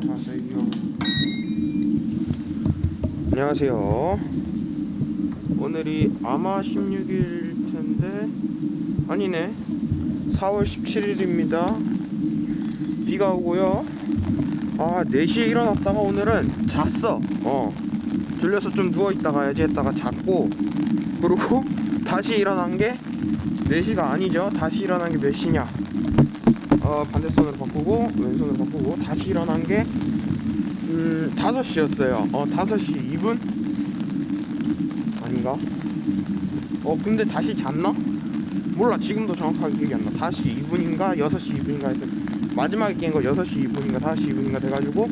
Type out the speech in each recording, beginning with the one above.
하세요. 안녕하세요. 오늘이 아마 16일 텐데 아니네, 4월 17일입니다. 비가 오고요. 4시에 일어났다가 오늘은 잤어. 졸려서 좀 누워있다가 야지 했다가 잤고, 그리고 다시 일어난 게 4시가 아니죠. 다시 일어난 게 몇 시냐, 반대손으로 바꾸고 왼손으로 바꾸고 다시 일어난 게 5시였어요 5시 2분? 아닌가? 근데 다시 잤나? 몰라, 지금도 정확하게 기억이 안 나. 5시 2분인가 6시 2분인가 하여튼 마지막에 깬 거 6시 2분인가 5시 2분인가 돼가지고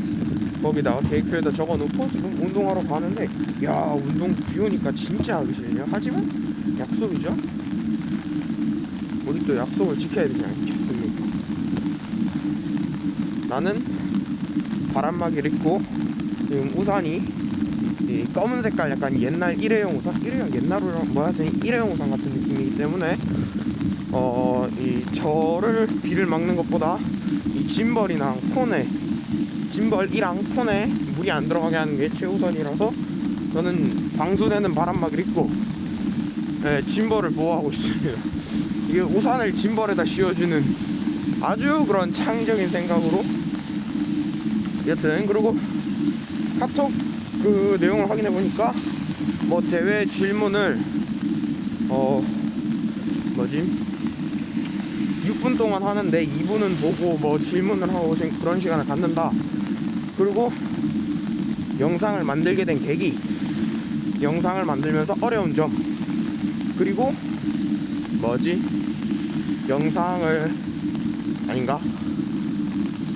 거기다가 데이크에다 적어놓고 지금 운동하러 가는데, 야, 운동 비 오니까 진짜 하기 싫네요. 하지만 약속이죠. 우리 또 약속을 지켜야 되지 않겠습니까? 나는 바람막이를 입고, 지금 우산이 이 검은 색깔 약간 옛날 일회용 우산, 옛날으로 뭐하든 일회용 우산 같은 느낌이기 때문에 이 저를 비를 막는 것보다 이 짐벌이랑 폰에 물이 안 들어가게 하는 게 최우선이라서 저는 방수되는 바람막이를 입고 짐벌을 보호하고 있습니다. 이게 우산을 짐벌에다 씌워주는 아주 그런 창의적인 생각으로. 여튼 그리고 카톡 그 내용을 확인해 보니까 뭐 대회 질문을 6분 동안 하는데 2분은 보고 뭐 질문을 하고 그런 시간을 갖는다. 그리고 영상을 만들게 된 계기, 영상을 만들면서 어려운 점, 그리고 영상을 아닌가?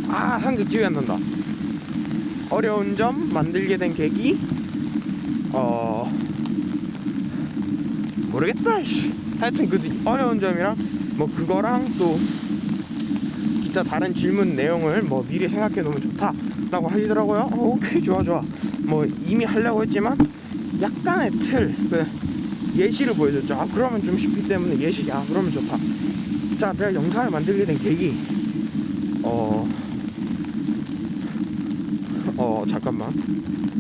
한 개 기억이 안 난다. 어려운 점, 만들게 된 계기, 모르겠다. 하여튼 그 어려운 점이랑 뭐 그거랑 또 기타 다른 질문 내용을 뭐 미리 생각해 놓으면 좋다라고 하시더라고요. 오케이, 좋아. 뭐 이미 하려고 했지만 약간의 틀, 예시를 보여줬죠. 그러면 좀 쉽기 때문에 예시, 그러면 좋다. 자, 내가 영상을 만들게 된 계기, 잠깐만.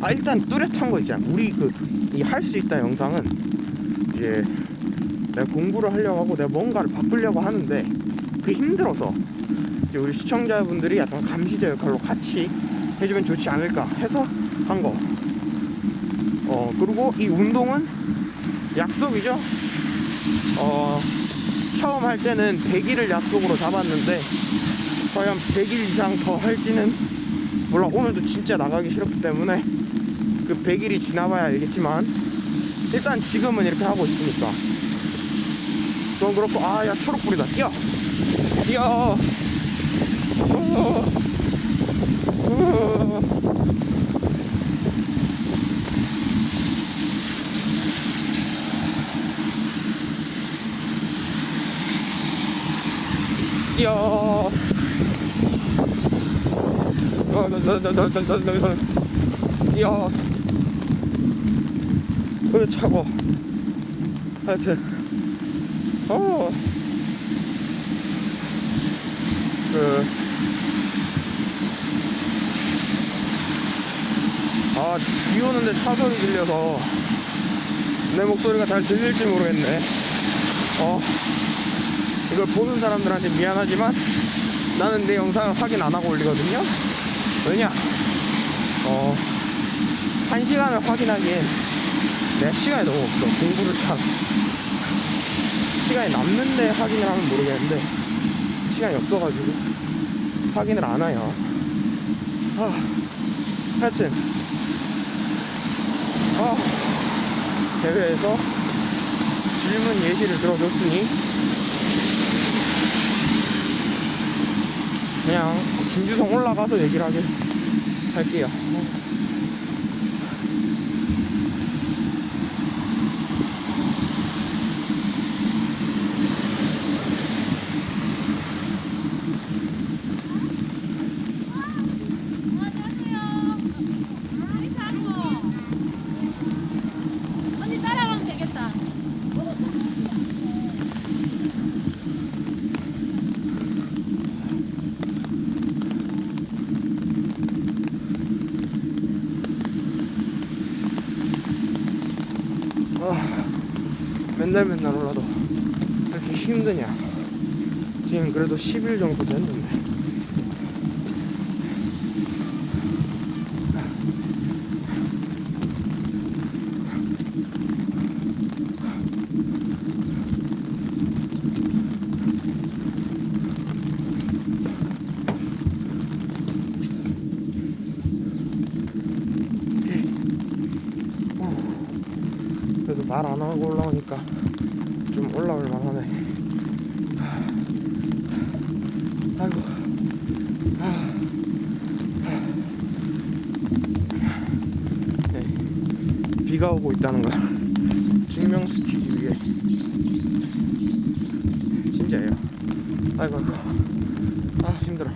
일단 뚜렷한 거 있잖아. 우리 이 할 수 있다 영상은 이제 내가 공부를 하려고 하고 내가 뭔가를 바꾸려고 하는데 그게 힘들어서 이제 우리 시청자분들이 약간 감시자 역할로 같이 해주면 좋지 않을까 해서 한 거. 그리고 이 운동은 약속이죠. 처음 할 때는 100일을 약속으로 잡았는데 과연 100일 이상 더 할지는 몰라. 오늘도 진짜 나가기 싫었기 때문에 그 100일이 지나봐야 알겠지만 일단 지금은 이렇게 하고 있으니까 그건 그렇고. 야, 초록불이다. 뛰어 뛰어. 차고. 하여튼 비 오는데 차 소리 들려서 내 목소리가 잘 들릴지 모르겠네. 이걸 보는 사람들한테 미안하지만 나는 내 영상을 확인 안 하고 올리거든요. 왜냐? 1시간을 확인하기엔 내 시간이 너무 없어. 공부를 시간이 남는데 확인을 하면 모르겠는데 시간이 없어가지고 확인을 안 해요. 하여튼 대회에서 질문 예시를 들어줬으니 그냥 진주성 올라가서 얘기를 할게요. 맨날 올라도 그렇게 힘드냐. 지금 그래도 10일 정도 됐는데. 그래도 말 안 하고 올라오니까 좀 올라올 만하네. 아이고. 네. 비가 오고 있다는 걸 증명시키기 위해. 진짜예요. 아이고. 힘들어.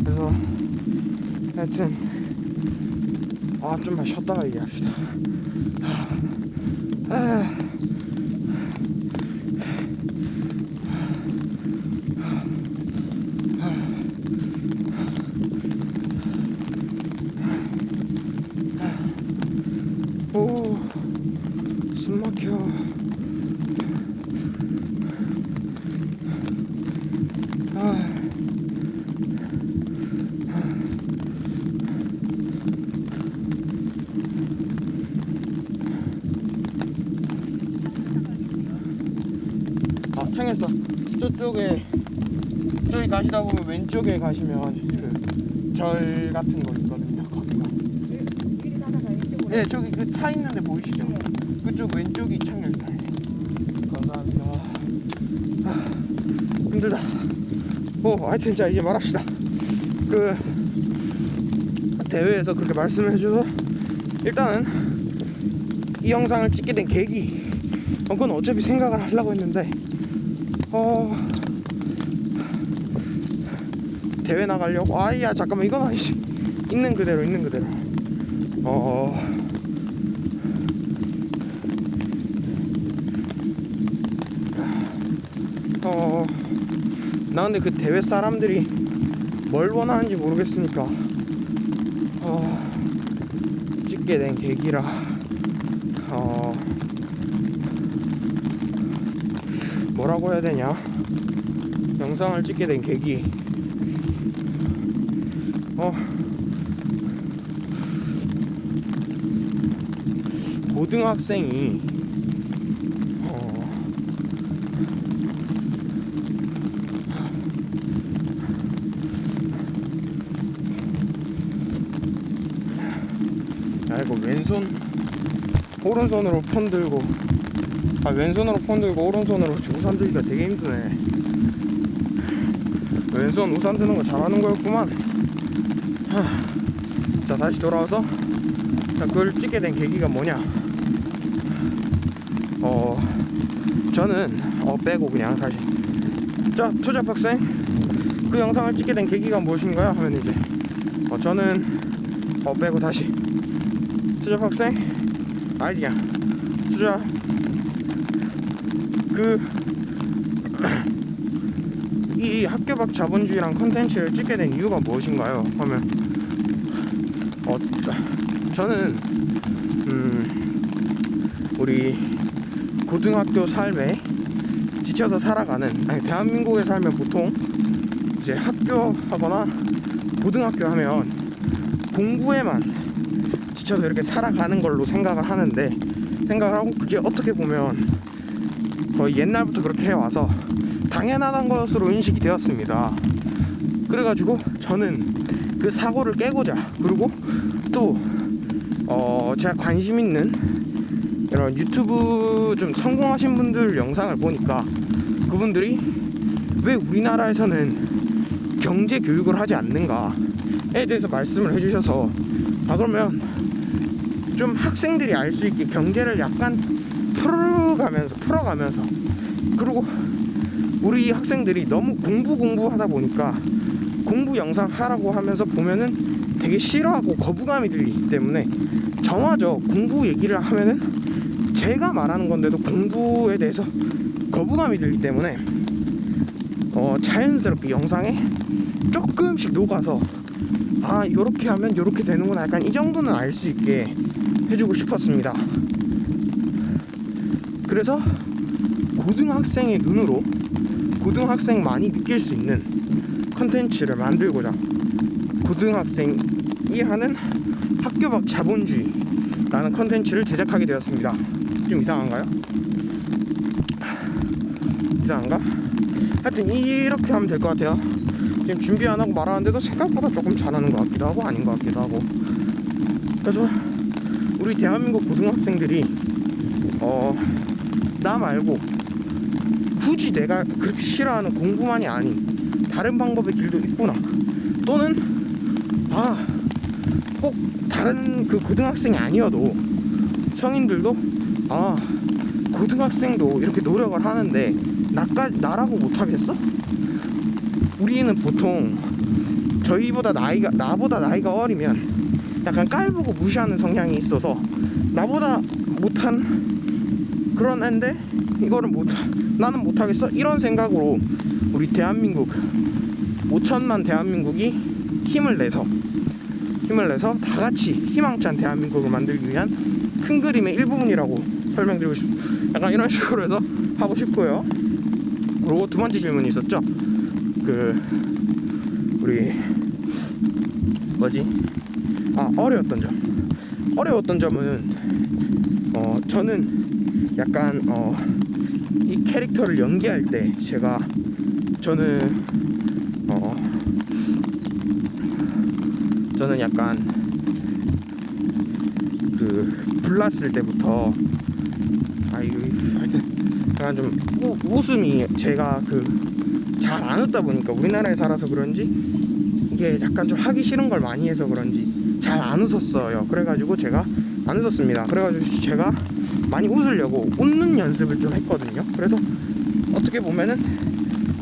그래서 하여튼 좀만 쉬었다가 얘기합시다. 오, 숨 막혀. 청했어. 저쪽에 가시다 보면 왼쪽에 가시면 그 절 같은 거 있거든요. 거기가. 네, 저기 그 차 있는데 보이시죠? 네. 그쪽 왼쪽이 청열사예요. 감사합니다. 힘들다. 하여튼 자 이제 말합시다. 그 대회에서 그렇게 말씀을 해줘서 일단은 이 영상을 찍게 된 계기, 그건 어차피 생각을 하려고 했는데 대회 나가려고. 야 잠깐만, 이건 아니지. 있는 그대로 나 근데 그 대회 사람들이 뭘 원하는지 모르겠으니까 찍게 된 계기라 뭐라고 해야 되냐, 영상을 찍게 된 계기. 고등학생이 이거 오른손으로 폰 들고 왼손으로 폰 들고 오른손으로 우산 들기가 되게 힘드네. 왼손 우산 드는 거 잘하는 거였구만. 자 다시 돌아와서 그걸 찍게 된 계기가 뭐냐. 저는 빼고 그냥 다시 자 투잡 학생 그 영상을 찍게 된 계기가 무엇인가요 하면 이제 저는 빼고 다시 투잡 학생 아니지 그냥 투잡 이 학교 밖 자본주의란 컨텐츠를 찍게 된 이유가 무엇인가요 하면 저는 우리 고등학교 삶에 지쳐서 살아가는, 대한민국에 살면 보통 이제 학교 하거나 고등학교 하면 공부에만 지쳐서 이렇게 살아가는 걸로 생각을 하고, 그게 어떻게 보면 거의 옛날부터 그렇게 해와서 당연한 것으로 인식이 되었습니다. 그래가지고 저는 그 사고를 깨고자, 그리고 또 제가 관심 있는 이런 유튜브 좀 성공하신 분들 영상을 보니까 그분들이 왜 우리나라에서는 경제 교육을 하지 않는가에 대해서 말씀을 해주셔서 그러면 좀 학생들이 알 수 있게 경제를 약간 풀어가면서 그리고 우리 학생들이 너무 공부하다 보니까 공부 영상 하라고 하면서 보면은 되게 싫어하고 거부감이 들기 때문에 정화죠. 공부 얘기를 하면은 제가 말하는 건데도 공부에 대해서 거부감이 들기 때문에 자연스럽게 영상에 조금씩 녹아서 요렇게 하면 요렇게 되는구나, 약간 이 정도는 알 수 있게 해주고 싶었습니다. 그래서 고등학생의 눈으로 고등학생만이 느낄 수 있는 컨텐츠를 만들고자 고등학생이 하는 학교 밖 자본주의라는 컨텐츠를 제작하게 되었습니다. 좀 이상한가요? 이상한가? 하여튼 이렇게 하면 될 것 같아요. 지금 준비 안 하고 말하는데도 생각보다 조금 잘하는 것 같기도 하고 아닌 것 같기도 하고. 그래서 우리 대한민국 고등학생들이 나 말고 굳이 내가 그렇게 싫어하는 공부만이 아닌 다른 방법의 길도 있구나, 또는 꼭 다른 그 고등학생이 아니어도 성인들도 고등학생도 이렇게 노력을 하는데 나라고 못하겠어? 우리는 보통 나보다 나이가 어리면 약간 깔보고 무시하는 성향이 있어서 나보다 못한 그런 애인데 이거를 나는 못하겠어? 이런 생각으로 우리 대한민국 5천만 대한민국이 힘을 내서 다같이 희망찬 대한민국을 만들기 위한 큰 그림의 일부분이라고 설명드리고 약간 이런 식으로 해서 하고 싶고요. 그리고 두 번째 질문이 있었죠. 우리 어려웠던 점은 저는 약간 이 캐릭터를 연기할 때 저는 약간 불났을 때부터 하여튼 약간 좀 웃음이 제가 잘 안 웃다 보니까 우리나라에 살아서 그런지 이게 약간 좀 하기 싫은 걸 많이 해서 그런지 잘 안 웃었어요. 그래가지고 제가 안 웃었습니다. 그래가지고 제가 많이 웃으려고 웃는 연습을 좀 했거든요. 그래서 어떻게 보면은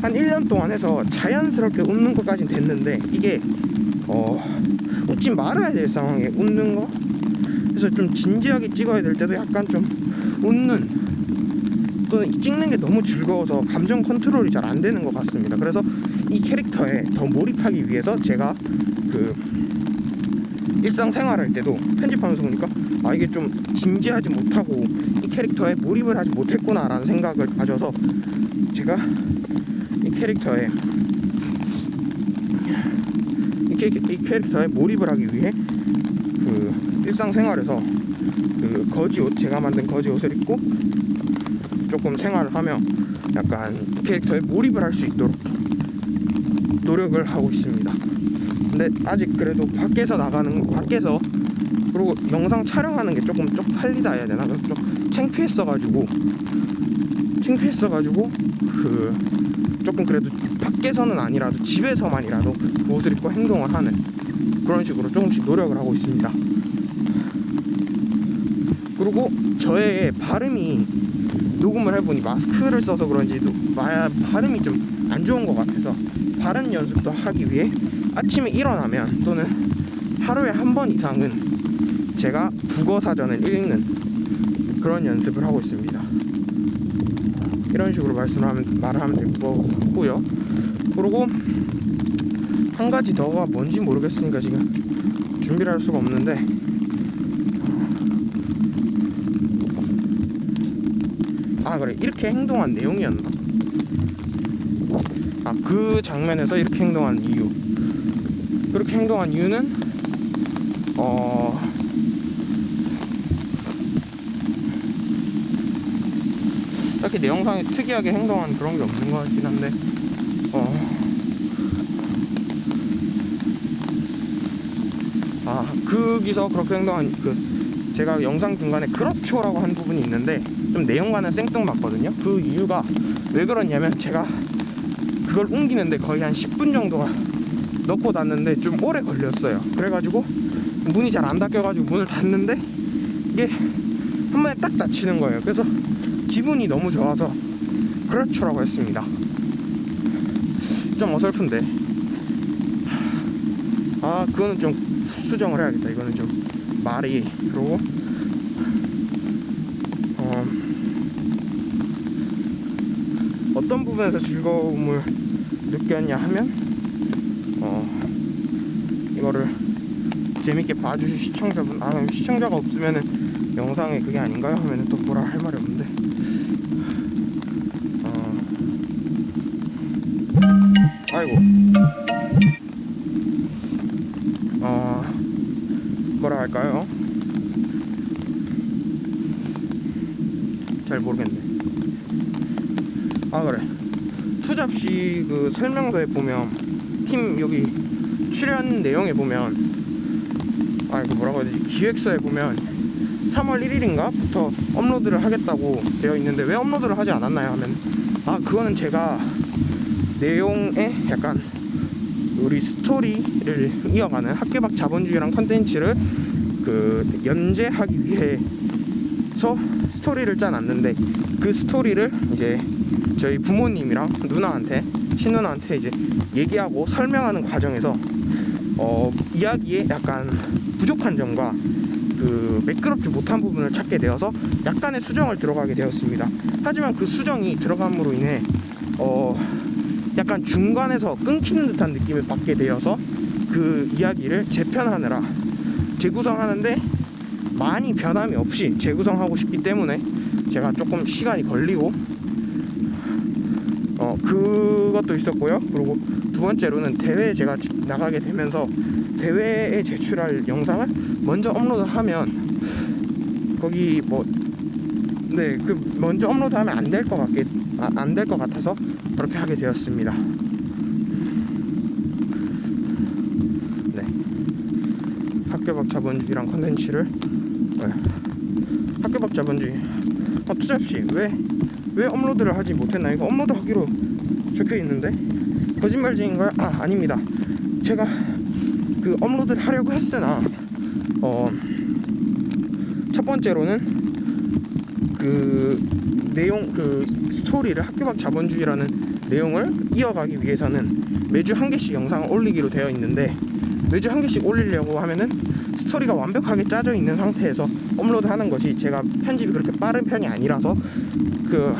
한 1년 동안 해서 자연스럽게 웃는 것까지는 됐는데 이게 웃지 말아야 될 상황에 웃는 거, 그래서 좀 진지하게 찍어야 될 때도 약간 좀 웃는, 또는 찍는 게 너무 즐거워서 감정 컨트롤이 잘 안 되는 것 같습니다. 그래서 이 캐릭터에 더 몰입하기 위해서 제가 일상생활할 때도 편집하면서 보니까 이게 좀 진지하지 못하고 이 캐릭터에 몰입을 하지 못했구나 라는 생각을 가져서 제가 이 캐릭터에 몰입을 하기 위해 일상생활에서 거지옷, 제가 만든 거지옷을 입고 조금 생활을 하며 약간 캐릭터에 몰입을 할 수 있도록 노력을 하고 있습니다. 근데 아직 그래도 밖에서 그리고 영상 촬영하는 게 조금 쪽팔리다 해야 되나? 좀 창피했어가지고 조금 그래도 밖에서는 아니라도 집에서만이라도 옷을 입고 행동을 하는 그런 식으로 조금씩 노력을 하고 있습니다. 그리고 저의 발음이 녹음을 해보니 마스크를 써서 그런지 발음이 좀 안 좋은 것 같아서 발음 연습도 하기 위해 아침에 일어나면 또는 하루에 한 번 이상은 제가 국어 사전을 읽는 그런 연습을 하고 있습니다. 이런 식으로 말을 하면 될 것 같고요. 그리고 한 가지 더가 뭔지 모르겠으니까 지금 준비를 할 수가 없는데, 그래, 이렇게 행동한 내용이었나? 그 장면에서 이렇게 행동한 이유, 그렇게 행동한 이유는 딱히 내 영상에 특이하게 행동한 그런 게 없는 것 같긴 한데 거기서 그렇게 행동한 제가 영상 중간에 그렇죠라고 한 부분이 있는데 좀 내용과는 생뚱맞거든요. 그 이유가 왜 그러냐면 제가 그걸 옮기는데 거의 한 10분 정도가 넣고 닫는데 좀 오래 걸렸어요. 그래가지고 문이 잘 안 닫혀가지고 문을 닫는데 이게 한 번에 딱 닫히는 거예요. 그래서 기분이 너무 좋아서 그렇죠라고 했습니다. 좀 어설픈데 그거는 좀 수정을 해야겠다. 이거는 좀 말이. 그러고 어떤 부분에서 즐거움을 느꼈냐 하면 이거를 재밌게 봐주실 시청자분, 시청자가 없으면은 영상에 그게 아닌가요? 하면은 또 뭐라 할 말이 없는데, 아이고, 뭐라 할까요? 잘 모르겠네. 그래, 투잡시 그 설명서에 보면, 팀 여기 출연 내용에 보면, 그 뭐라고 해야 되지, 기획서에 보면 3월 1일인가 부터 업로드를 하겠다고 되어 있는데 왜 업로드를 하지 않았나요? 하면 그거는 제가 내용에 약간 우리 스토리를 이어가는 학교 밖 자본주의랑 컨텐츠를 그 연재하기 위해서 스토리를 짜놨는데, 그 스토리를 이제 저희 부모님이랑 누나한테, 친누나한테 이제 얘기하고 설명하는 과정에서 이야기에 약간 부족한 점과 그 매끄럽지 못한 부분을 찾게 되어서 약간의 수정을 들어가게 되었습니다. 하지만 그 수정이 들어감으로 인해 약간 중간에서 끊기는 듯한 느낌을 받게 되어서 그 이야기를 재편하느라, 재구성하는데 많이 변함이 없이 재구성하고 싶기 때문에 제가 조금 시간이 걸리고, 그것도 있었고요. 그리고 두 번째로는 대회에 제가 나가게 되면서 대회에 제출할 영상을 먼저 업로드하면 거기 먼저 업로드하면 안 될 것 같아서 그렇게 하게 되었습니다. 네, 학교 밖 자본주의랑 컨텐츠를, 학교 밖 자본주의 투잡시 왜 업로드를 하지 못했나? 이거 업로드하기로 적혀있는데 거짓말쟁인가요? 아닙니다. 제가 그 업로드를 하려고 했으나 첫 번째로는 그 내용, 그 스토리를, 학교 밖 자본주의라는 내용을 이어가기 위해서는 매주 한 개씩 영상을 올리기로 되어 있는데, 매주 한 개씩 올리려고 하면은 스토리가 완벽하게 짜져 있는 상태에서 업로드 하는 것이, 제가 편집이 그렇게 빠른 편이 아니라서 그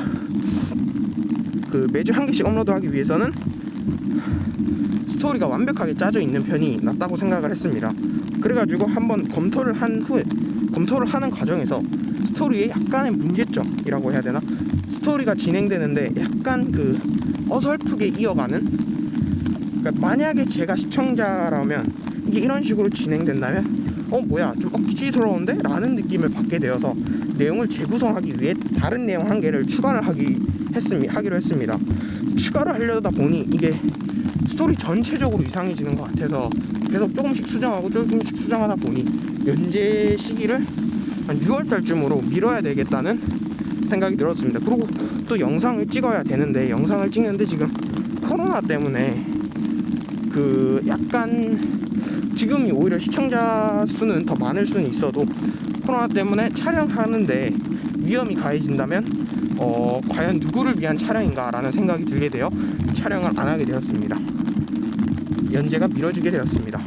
매주 한 개씩 업로드하기 위해서는 스토리가 완벽하게 짜져 있는 편이 낫다고 생각을 했습니다. 그래가지고 한번 검토를 하는 과정에서 스토리에 약간의 문제점이라고 해야 되나? 스토리가 진행되는데 약간 그 어설프게 이어가는, 그러니까 만약에 제가 시청자라면 이게 이런 식으로 진행된다면 뭐야 좀 억지스러운데? 라는 느낌을 받게 되어서 내용을 재구성하기 위해 다른 내용 한 개를 추가를 하기로 했습니다. 추가를 하려다 보니 이게 스토리 전체적으로 이상해지는 것 같아서 계속 조금씩 수정하다 보니 연재 시기를 한 6월달쯤으로 미뤄야 되겠다는 생각이 들었습니다. 그리고 또 영상을 찍어야 되는데, 영상을 찍는데 지금 코로나 때문에 그 약간 지금이 오히려 시청자 수는 더 많을 수는 있어도 코로나 때문에 촬영하는데 위험이 가해진다면 과연 누구를 위한 촬영인가 라는 생각이 들게 되어 촬영을 안 하게 되었습니다. 연재가 미뤄지게 되었습니다.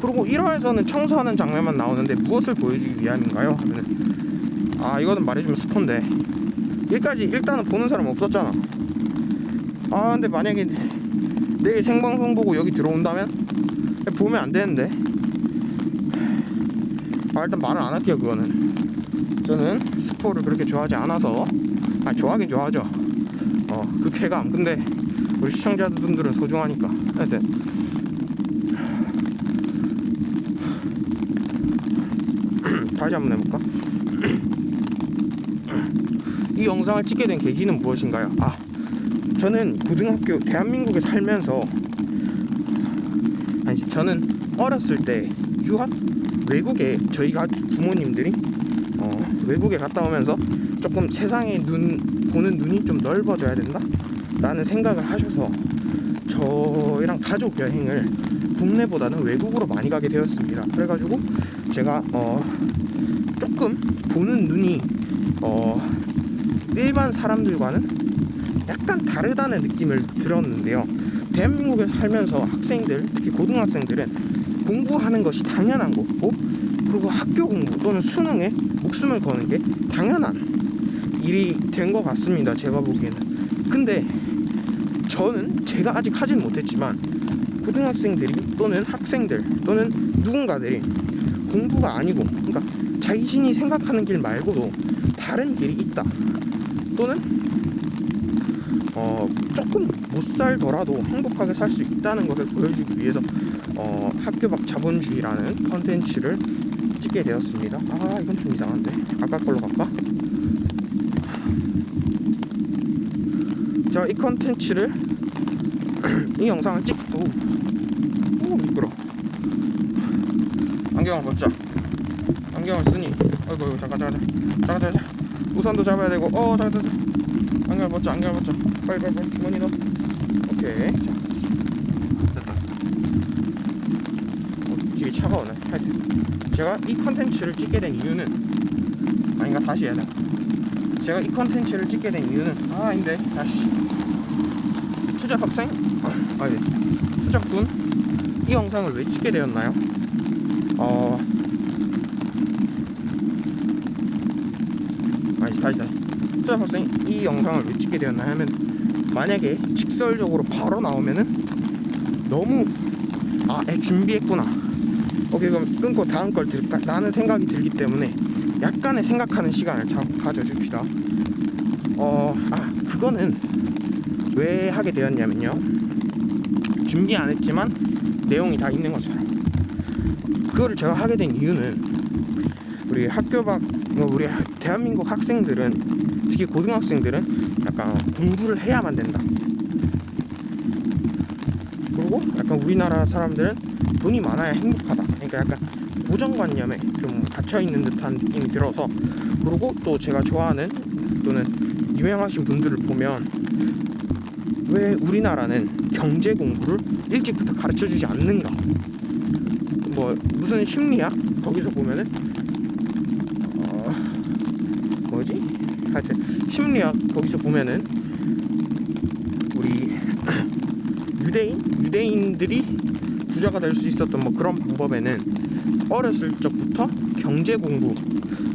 그리고 1화에서는 청소하는 장면만 나오는데 무엇을 보여주기 위함인가요? 하면은 이거는 말해주면 스폰데, 여기까지 일단은 보는 사람 없었잖아. 근데 만약에 내일 생방송 보고 여기 들어온다면 보면 안 되는데, 일단 말을 안 할게요. 그거는 저는 스포를 그렇게 좋아하지 않아서, 좋아하긴 좋아하죠. 그 쾌감. 근데 우리 시청자분들은 소중하니까. 하여튼 다시 한번 해볼까? 이 영상을 찍게 된 계기는 무엇인가요? 저는 대한민국에 살면서, 저는 어렸을 때 외국에 저희가 부모님들이 외국에 갔다 오면서 조금 세상의 보는 눈이 좀 넓어져야 된다 라는 생각을 하셔서 저희랑 가족 여행을 국내보다는 외국으로 많이 가게 되었습니다. 그래가지고 제가 조금 보는 눈이 일반 사람들과는 약간 다르다는 느낌을 들었는데요. 대한민국에 살면서 학생들, 특히 고등학생들은 공부하는 것이 당연한 거고, 그리고 학교 공부 또는 수능에 목숨을 거는 게 당연한 일이 된 것 같습니다. 제가 보기에는. 근데 저는 제가 아직 하진 못했지만 고등학생들이 또는 학생들 또는 누군가들이 공부가 아니고, 그러니까 자신이 생각하는 길 말고도 다른 길이 있다, 또는 조금 못 살더라도 행복하게 살 수 있다는 것을 보여주기 위해서 학교 밖 자본주의라는 컨텐츠를 찍게 되었습니다. 아, 이건 좀 이상한데, 아까 걸로 갈까? 자, 이 컨텐츠를 이 영상을 찍고, 오 미끄러. 안경을 벗자. 안경을 쓰니, 아이고 잠깐 우산도 잡아야 되고, 잠깐 안경을 벗자. 빨리 주머니 넣어. 오케이. 자, 됐다. 되게 차가우네. 하여튼 제가 이 컨텐츠를 찍게 된 이유는, 아닌가, 다시 해야 돼. 제가 이 컨텐츠를 찍게 된 이유는, 아닌데, 다시. 투잡학생? 투잡꾼? 이 영상을 왜 찍게 되었나요? 다시. 투잡학생, 이 영상을 왜 찍게 되었나 하면, 만약에 직설적으로 바로 나오면은 너무 준비했구나, 오케이, 그럼 끊고 다음 걸 들을까? 라는 생각이 들기 때문에 약간의 생각하는 시간을 가져줍시다. 그거는 왜 하게 되었냐면요, 준비 안 했지만 내용이 다 있는 것처럼. 그거를 제가 하게 된 이유는, 우리 학교 밖, 우리 대한민국 학생들은, 특히 고등학생들은 약간 공부를 해야만 된다, 그리고 약간 우리나라 사람들은 돈이 많아야 행복하다, 그러니까 약간 고정관념에 좀 갇혀있는 듯한 느낌이 들어서. 그리고 또 제가 좋아하는 또는 유명하신 분들을 보면, 왜 우리나라는 경제 공부를 일찍부터 가르쳐주지 않는가, 무슨 심리학 거기서 보면은 하여튼 심리학 거기서 보면은 우리 유대인들이 부자가 될 수 있었던 그런 방법에는 어렸을 적부터 경제 공부,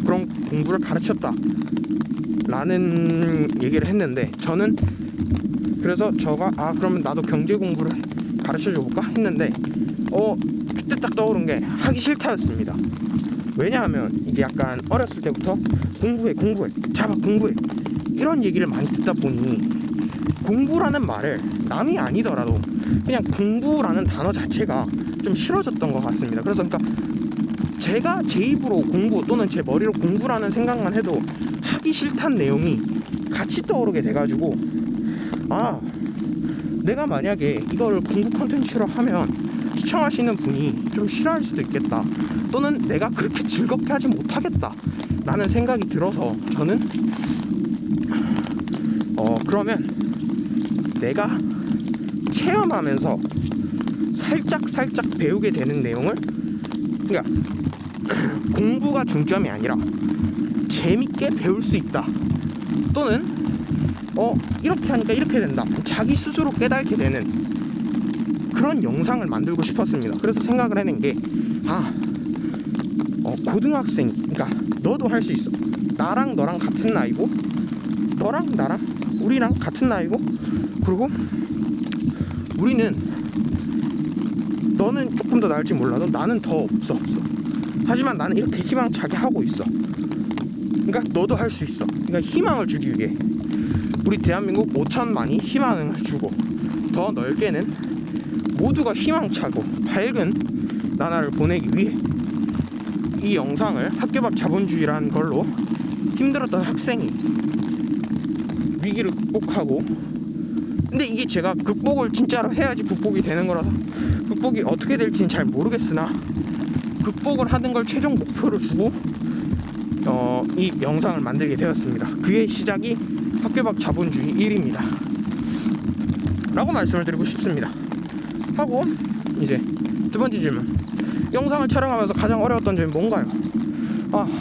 그런 공부를 가르쳤다 라는 얘기를 했는데, 저는 그래서 그러면 나도 경제 공부를 가르쳐 줘볼까 했는데, 그때 딱 떠오른 게 하기 싫다였습니다. 왜냐하면 이게 약간 어렸을 때부터 공부해 공부해 이런 얘기를 많이 듣다 보니, 공부라는 말을 남이 아니더라도 그냥 공부라는 단어 자체가 좀 싫어졌던 것 같습니다. 그래서 제가 제 입으로 공부 또는 제 머리로 공부라는 생각만 해도 하기 싫다는 내용이 같이 떠오르게 돼가지고, 내가 만약에 이걸 공부 컨텐츠로 하면 시청하시는 분이 좀 싫어할 수도 있겠다, 또는 내가 그렇게 즐겁게 하지 못하겠다 라는 생각이 들어서, 저는 그러면 내가 체험하면서 살짝 배우게 되는 내용을, 그러니까 공부가 중점이 아니라 재밌게 배울 수 있다, 또는 이렇게 하니까 이렇게 된다, 자기 스스로 깨닫게 되는 그런 영상을 만들고 싶었습니다. 그래서 생각을 해낸 게, 고등학생, 그러니까 너도 할 수 있어. 나랑 너랑 같은 나이고, 너랑 나랑 우리랑 같은 나이고, 그리고 우리는, 너는 조금 더 나을지 몰라도 나는 더 없어. 하지만 나는 이렇게 희망차게 하고 있어. 그러니까 너도 할 수 있어. 그러니까 희망을 주기 위해 우리 대한민국 5천만이 희망을 주고, 더 넓게는 모두가 희망차고 밝은 나라를 보내기 위해 이 영상을 학교 밖 자본주의라는 걸로 힘들었던 학생이 위기를 극복하고, 근데 이게 제가 극복을 진짜로 해야지 극복이 되는 거라서 극복이 어떻게 될지는 잘 모르겠으나, 극복을 하는 걸 최종 목표로 두고 이 영상을 만들게 되었습니다. 그의 시작이 학교 밖 자본주의 1입니다 라고 말씀을 드리고 싶습니다. 하고 이제 두 번째 질문, 영상을 촬영하면서 가장 어려웠던 점이 뭔가요?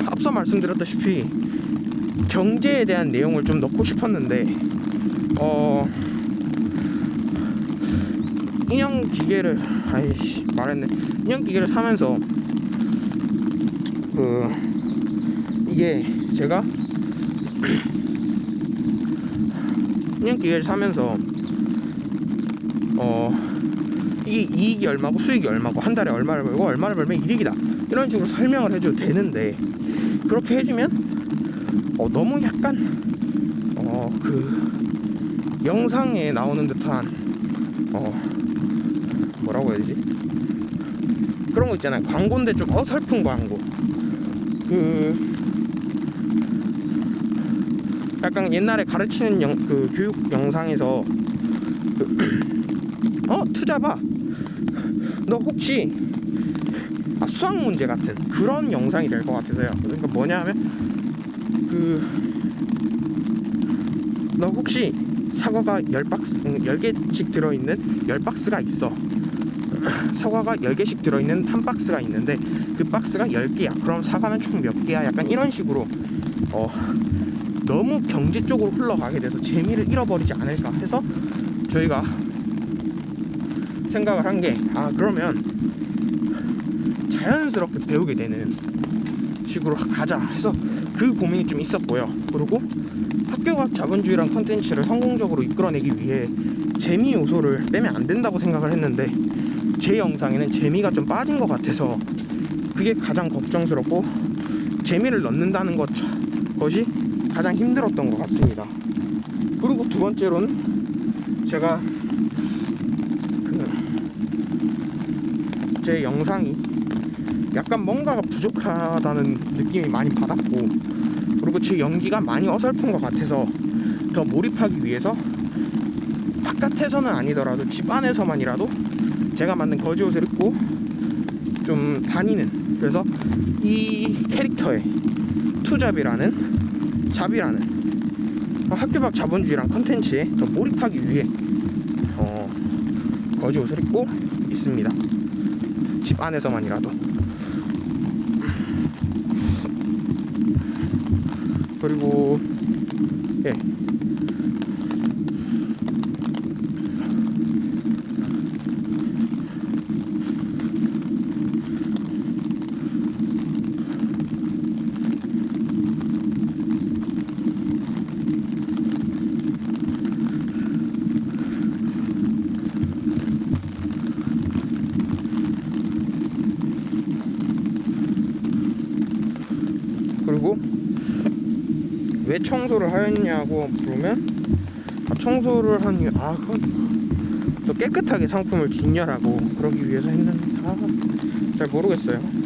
앞서 말씀드렸다시피 경제에 대한 내용을 좀 넣고 싶었는데, 인형기계를 인형기계를 사면서 이게 제가 10년 기계를 사면서 이게 이익이 얼마고 수익이 얼마고 한 달에 얼마를 벌고 얼마를 벌면 이익이다 이런 식으로 설명을 해줘도 되는데, 그렇게 해주면 너무 약간 그 영상에 나오는 듯한 뭐라고 해야 되지? 그런 거 있잖아요. 광고인데 좀 어설픈 광고. 그 약간 옛날에 가르치는 그 교육 영상에서 투자 봐. 너 혹시 수학 문제 같은 그런 영상이 될 것 같아서요. 그러니까 뭐냐면 너 혹시 사과가 10개씩 들어있는 10박스가 있어. 사과가 10개씩 들어있는 한 박스가 있는데 그 박스가 10개야. 그럼 사과는 총 몇 개야? 약간 이런 식으로 너무 경제 쪽으로 흘러가게 돼서 재미를 잃어버리지 않을까 해서 저희가 생각을 한 게, 그러면 자연스럽게 배우게 되는 식으로 가자 해서 그 고민이 좀 있었고요. 그리고 학교각 자본주의란 콘텐츠를 성공적으로 이끌어내기 위해 재미 요소를 빼면 안 된다고 생각을 했는데, 제 영상에는 재미가 좀 빠진 것 같아서 그게 가장 걱정스럽고 재미를 넣는다는 것이 가장 힘들었던 것 같습니다. 그리고 두 번째로는 제가 제 영상이 약간 뭔가가 부족하다는 느낌이 많이 받았고, 그리고 제 연기가 많이 어설픈 것 같아서 더 몰입하기 위해서 바깥에서는 아니더라도 집 안에서만이라도 제가 만든 거지옷을 입고 좀 다니는, 그래서 이 캐릭터의 잡이라는 학교밖 자본주의란 컨텐츠에 더 몰입하기 위해 거지옷을 입고 있습니다. 집 안에서만이라도. 그리고 왜 청소를 하였냐고 물으면, 청소를 한 이유, 그건 또 깨끗하게 상품을 진열하고 그러기 위해서 했는데 잘 모르겠어요.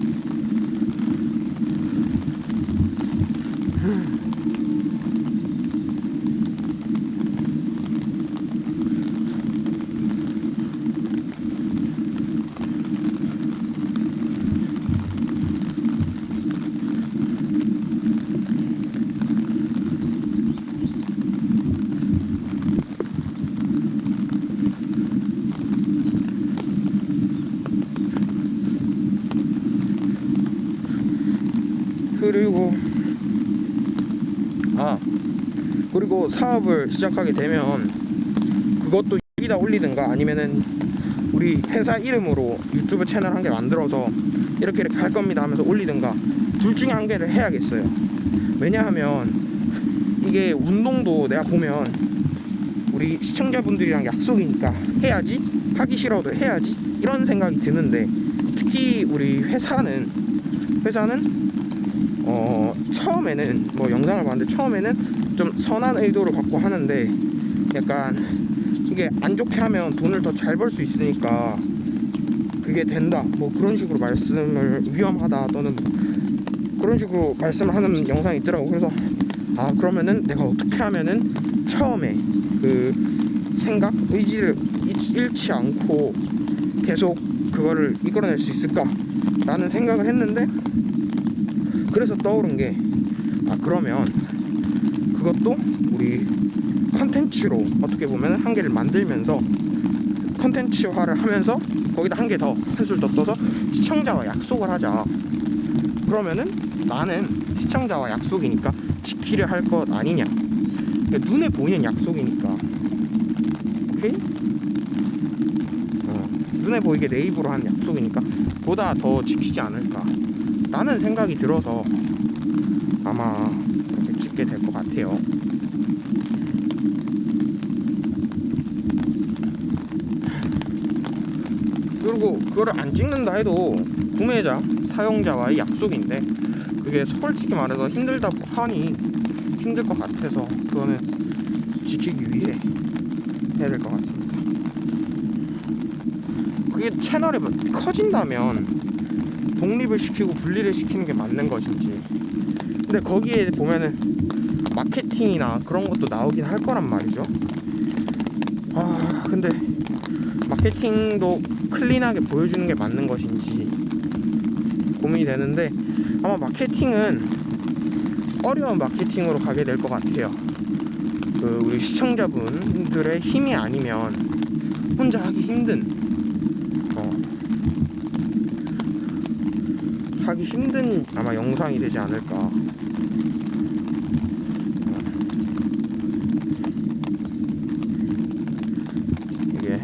그리고 사업을 시작하게 되면 그것도 여기다 올리든가 아니면은 우리 회사 이름으로 유튜브 채널 한 개 만들어서 이렇게 할 겁니다 하면서 올리든가 둘 중에 한 개를 해야겠어요. 왜냐하면 이게 운동도 내가 보면 우리 시청자분들이랑 약속이니까 해야지, 하기 싫어도 해야지 이런 생각이 드는데, 특히 우리 회사는 처음에는 영상을 봤는데 처음에는 좀 선한 의도를 갖고 하는데, 약간 이게 안 좋게 하면 돈을 더 잘 벌 수 있으니까 그게 된다 그런 식으로 말씀을, 위험하다 또는 그런 식으로 말씀을 하는 영상이 있더라고. 그래서 그러면은 내가 어떻게 하면은 처음에 그 생각, 의지를 잃지 않고 계속 그거를 이끌어낼 수 있을까 라는 생각을 했는데, 그래서 떠오른 게 그러면 그것도 우리 컨텐츠로 어떻게 보면 한 개를 만들면서 컨텐츠화를 하면서 거기다 한 개 더, 한술 더 떠서 시청자와 약속을 하자. 그러면은 나는 시청자와 약속이니까 지키려 할 것 아니냐. 눈에 보이는 약속이니까, 오케이? 눈에 보이게 내 입으로 한 약속이니까 보다 더 지키지 않을까 라는 생각이 들어서 아마 그렇게 찍게 될 것 같아요. 그리고 그거를 안 찍는다 해도 구매자, 사용자와의 약속인데 그게 솔직히 말해서 힘들다고 하니 힘들 것 같아서 그거는 지키기 위해 해야 될 것 같습니다. 그게 채널이 커진다면 독립을 시키고 분리를 시키는 게 맞는 것인지, 근데 거기에 보면은 마케팅이나 그런 것도 나오긴 할 거란 말이죠. 근데 마케팅도 클린하게 보여주는 게 맞는 것인지 고민이 되는데, 아마 마케팅은 어려운 마케팅으로 가게 될 것 같아요. 우리 시청자분들의 힘이 아니면 혼자 하기 힘든 아마 영상이 되지 않을까. 이게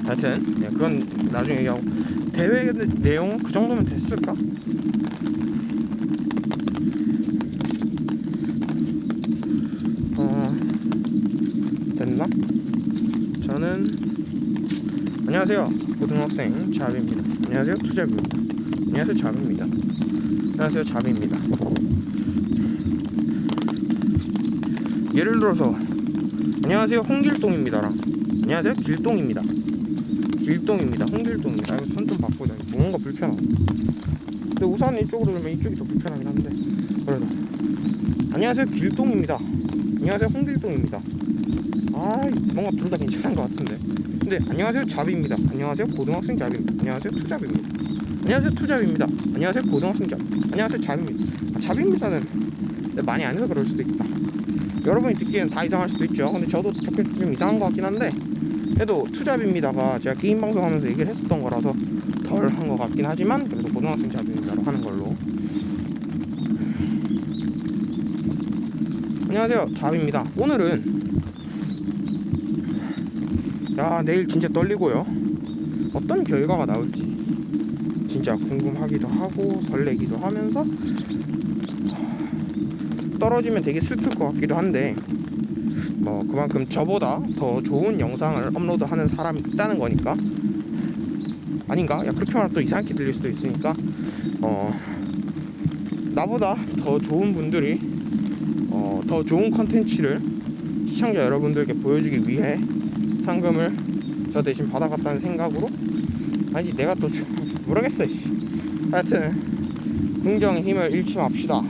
하여튼 그건 나중에 얘기하고, 대회 내용 그 정도면 됐을까? 됐나? 저는 안녕하세요, 고등학생 잡입니다. 안녕하세요, 투잡입니다. 안녕하세요, 잡입니다. 안녕하세요, 잡입니다. 예를 들어서 안녕하세요, 홍길동입니다랑 안녕하세요, 길동입니다. 길동입니다, 홍길동입니다. 이거 손 좀 바꾸자. 뭔가 불편하고. 근데 우선 이쪽으로 들면 이쪽이 더 불편하긴 한데, 그래도 안녕하세요, 길동입니다. 안녕하세요, 홍길동입니다. 뭔가 둘 다 괜찮은 것 같은데. 근데 안녕하세요, 잡입니다. 안녕하세요, 고등학생 잡입니다. 안녕하세요, 투잡입니다. 안녕하세요, 투잡입니다. 안녕하세요, 고등학생 잡. 안녕하세요, 잡입니다. 잡입니다는 많이 안 해서 그럴 수도 있다. 여러분이 듣기에는 다 이상할 수도 있죠. 근데 저도 좀 이상한 것 같긴 한데, 그래도 투잡입니다가 제가 게임 방송하면서 얘기를 했었던 거라서 덜 한 것 같긴 하지만, 그래도 고등학생 잡입니다로 하는 걸로. 안녕하세요, 잡입니다. 오늘은 내일 진짜 떨리고요. 어떤 결과가 나올지 진짜 궁금하기도 하고 설레기도 하면서 떨어지면 되게 슬플 것 같기도 한데, 그만큼 저보다 더 좋은 영상을 업로드하는 사람이 있다는 거니까. 아닌가? 그렇게 말하면 또 이상하게 들릴 수도 있으니까 나보다 더 좋은 분들이 더 좋은 컨텐츠를 시청자 여러분들께 보여주기 위해 상금을 저 대신 받아갔다는 생각으로, 아니지, 내가 또 모르겠어. 하여튼 긍정의 힘을 잃지 맙시다.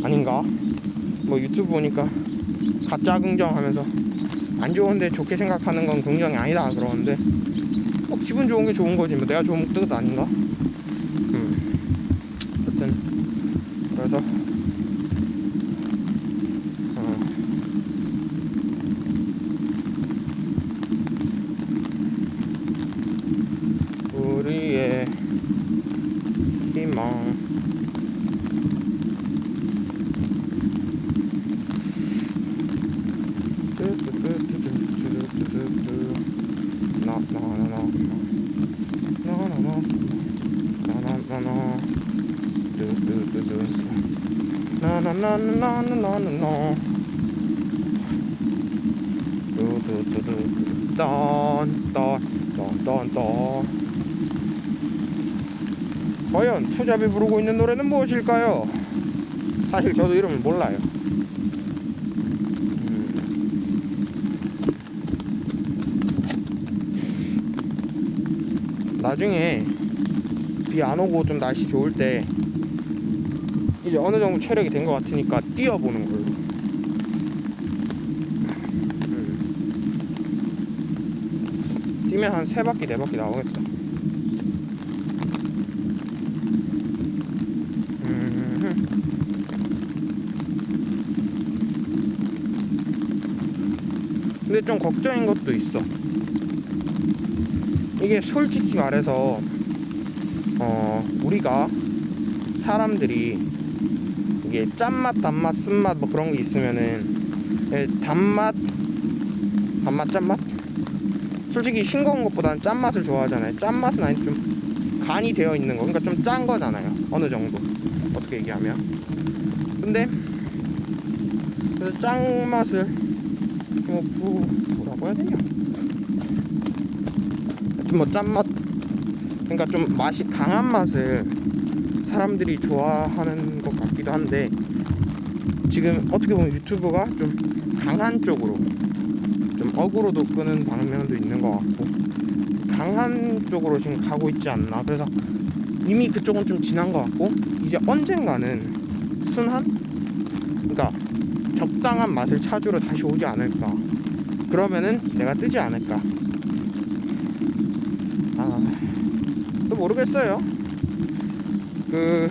아닌가? 유튜브 보니까 가짜 긍정하면서 안 좋은데 좋게 생각하는 건 긍정이 아니다 그러는데, 기분 좋은 게 좋은 거지, 내가 좋은 뜻 아닌가? 하여튼 그래서 우리의 희망. 과연 투잡이 부르고 있는 노래는 무엇일까요? 사실 저도 이름을 몰라요. 나중에 비 안 오고 좀 날씨 좋을 때 이제 어느 정도 체력이 된 것 같으니까 뛰어보는 걸로. 뛰면 한 3바퀴 4바퀴 나오겠다. 근데 좀 걱정인 것도 있어. 이게 솔직히 말해서 우리가 사람들이 이게 짠맛, 단맛, 쓴맛 그런 게 있으면은 단맛, 짠맛? 솔직히 싱거운 것보다는 짠맛을 좋아하잖아요. 짠맛은 아니 좀 간이 되어 있는 거, 그러니까 좀 짠 거잖아요, 어느 정도, 어떻게 얘기하면. 근데 그래서 짠맛을 뭐라고 해야 되냐, 짠맛 그러니까 좀 맛이 강한 맛을 사람들이 좋아하는 것 같기도 한데, 지금 어떻게 보면 유튜브가 좀 강한 쪽으로 좀 어그로도 끄는 방면도 있는 것 같고, 강한 쪽으로 지금 가고 있지 않나. 그래서 이미 그쪽은 좀 지난 것 같고, 이제 언젠가는 순한, 그러니까 적당한 맛을 찾으러 다시 오지 않을까. 그러면은 내가 뜨지 않을까. 또 모르겠어요. 네.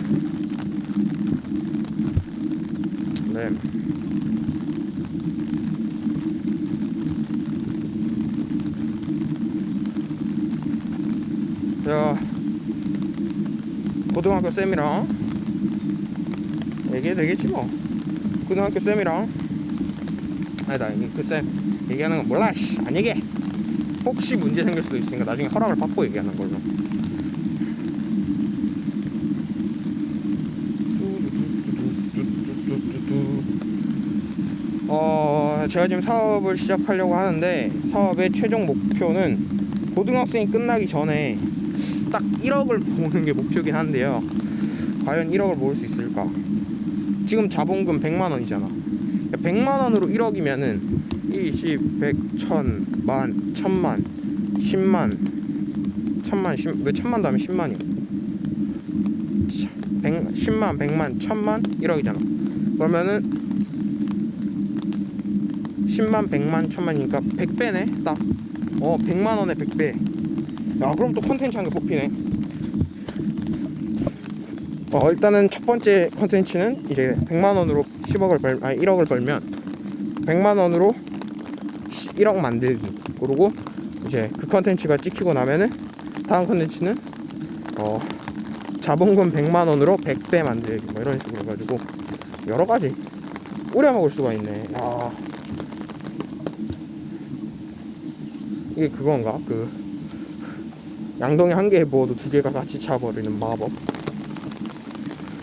제가 고등학교 쌤이랑 얘기해 되겠지 뭐. 고등학교 쌤이랑, 아니다, 그 쌤 얘기하는 건 몰라. 안 얘기해. 혹시 문제 생길 수도 있으니까 나중에 허락을 받고 얘기하는 걸로. 제가 지금 사업을 시작하려고 하는데, 사업의 최종 목표는 고등학생이 끝나기 전에 딱 1억을 모으는 게 목표긴 한데요. 과연 1억을 모을 수 있을까? 지금 자본금 100만 원이잖아. 100만 원으로 1억이면은 20, 100, 1000, 만, 1000만, 10만, 1000만, 왜 1000만 다음에 10만이야? 10만, 100만, 1000만, 1억이잖아. 그러면은 10만, 100만, 1000만이니까 100배네 딱. 100만 원에 100배. 야, 그럼 또 컨텐츠 한 개 뽑히네. 일단은 첫 번째 컨텐츠는 이제 100만 원으로 1억을 벌면 100만 원으로 1억 만들기. 그리고 이제 그 컨텐츠가 찍히고 나면은 다음 컨텐츠는 자본금 100만 원으로 100배 만들기, 뭐 이런 식으로 해가지고 여러 가지 우려먹을 수가 있네. 이게 그건가? 그 양동이 한 개에 부어도 두 개가 같이 차버리는 마법.